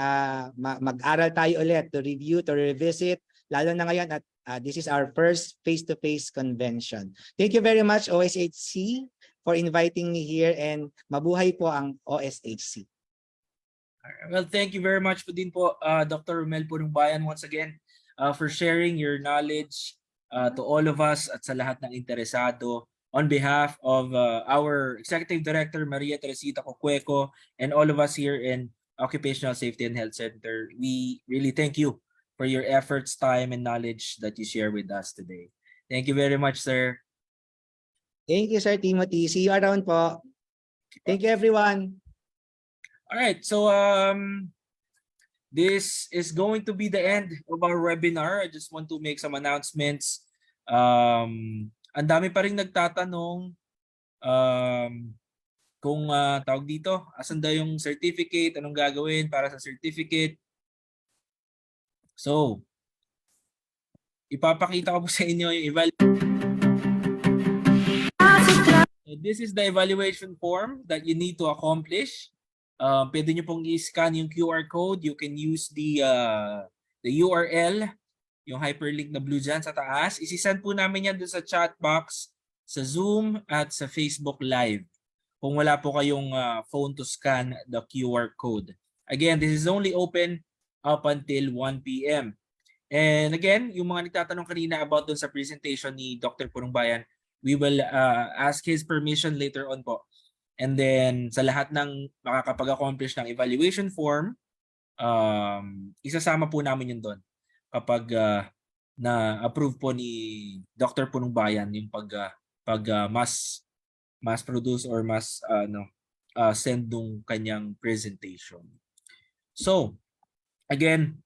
mag-aral tayo ulit to review, to revisit, lalo na ngayon at this is our first face-to-face convention. Thank you very much OSHC for inviting me here and mabuhay po ang OSHC. Well, thank you very much po din po, Dr. Romel Punong Bayan, once again for sharing your knowledge to all of us at sa lahat ng interesado. On behalf of our Executive Director, Maria Teresita Cocueco, and all of us here in Occupational Safety and Health Center, we really thank you for your efforts, time, and knowledge that you share with us today. Thank you very much, sir. Thank you, Sir Timothy. See you around po. Thank you, everyone. All right, so this is going to be the end of our webinar. I just want to make some announcements. Ang dami pa rin nagtatanong kung tawag dito, asan daw yung certificate, anong gagawin para sa certificate. So, ipapakita ko po sa inyo yung this is the evaluation form that you need to accomplish. Pwede nyo pong i-scan yung QR code. You can use the URL, yung hyperlink na blue dyan sa taas. Isi-send po namin yan dun sa chat box, sa Zoom at sa Facebook Live. Kung wala po kayong phone to scan the QR code. Again, this is only open up until 1 p.m. And again, yung mga nagtatanong kanina about dun sa presentation ni Dr. Punong Bayan, we will ask his permission later on po And then sa lahat ng makakapag-accomplish ng evaluation form, isasama po namin yun doon kapag na-approve po ni Dr. Punong Bayan yung mass produce or send nung kanyang presentation. So, again,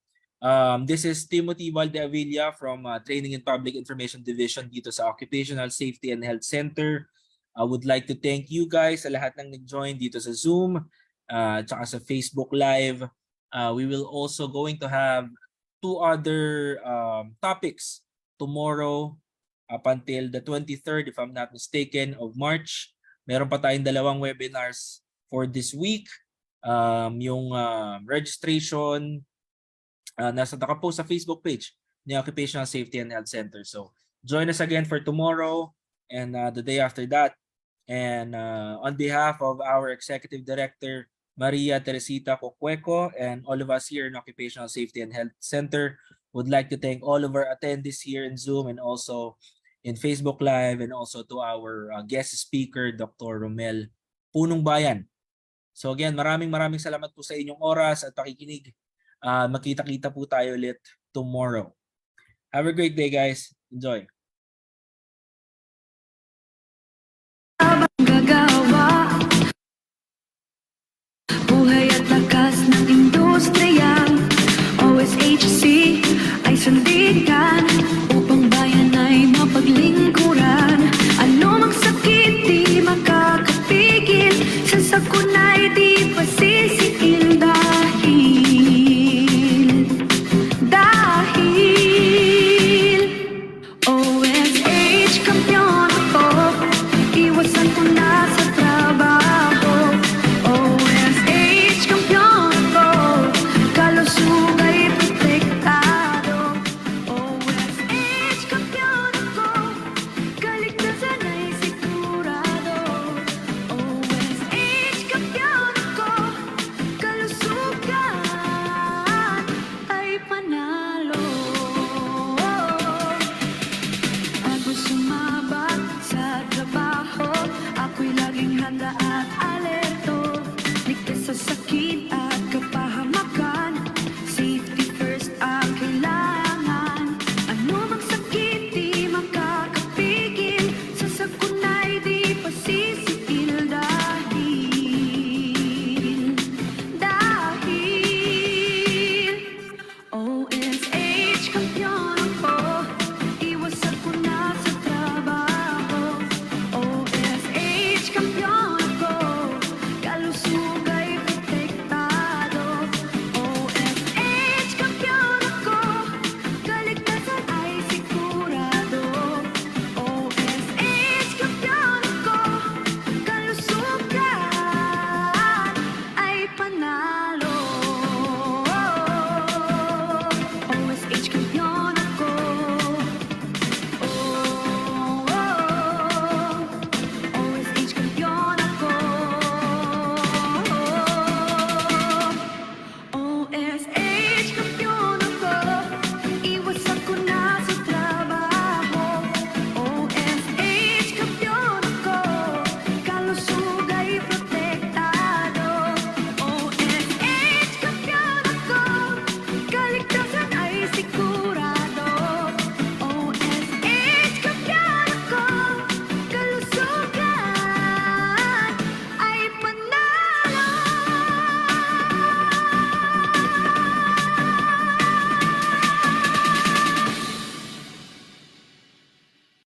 this is Timothy Valdeavilla from Training and Public Information Division dito sa Occupational Safety and Health Center. I would like to thank you guys sa lahat ng nag-join dito sa Zoom at saka sa Facebook Live. We will also going to have 2 other topics tomorrow up until the 23rd, if I'm not mistaken, of March. Meron pa tayong 2 webinars for this week. Yung registration nakapost sa Facebook page ni Occupational Safety and Health Center. So join us again for tomorrow and the day after that. And on behalf of our Executive Director, Maria Teresita Cocueco, and all of us here in Occupational Safety and Health Center, would like to thank all of our attendees here in Zoom and also in Facebook Live, and also to our guest speaker, Dr. Romel Punong Bayan. So again, maraming salamat po sa inyong oras at pakikinig. Makita-kita po tayo ulit tomorrow. Have a great day, guys. Enjoy. Gagawa buhay at lakas ng industriya, OSHC ay sundin.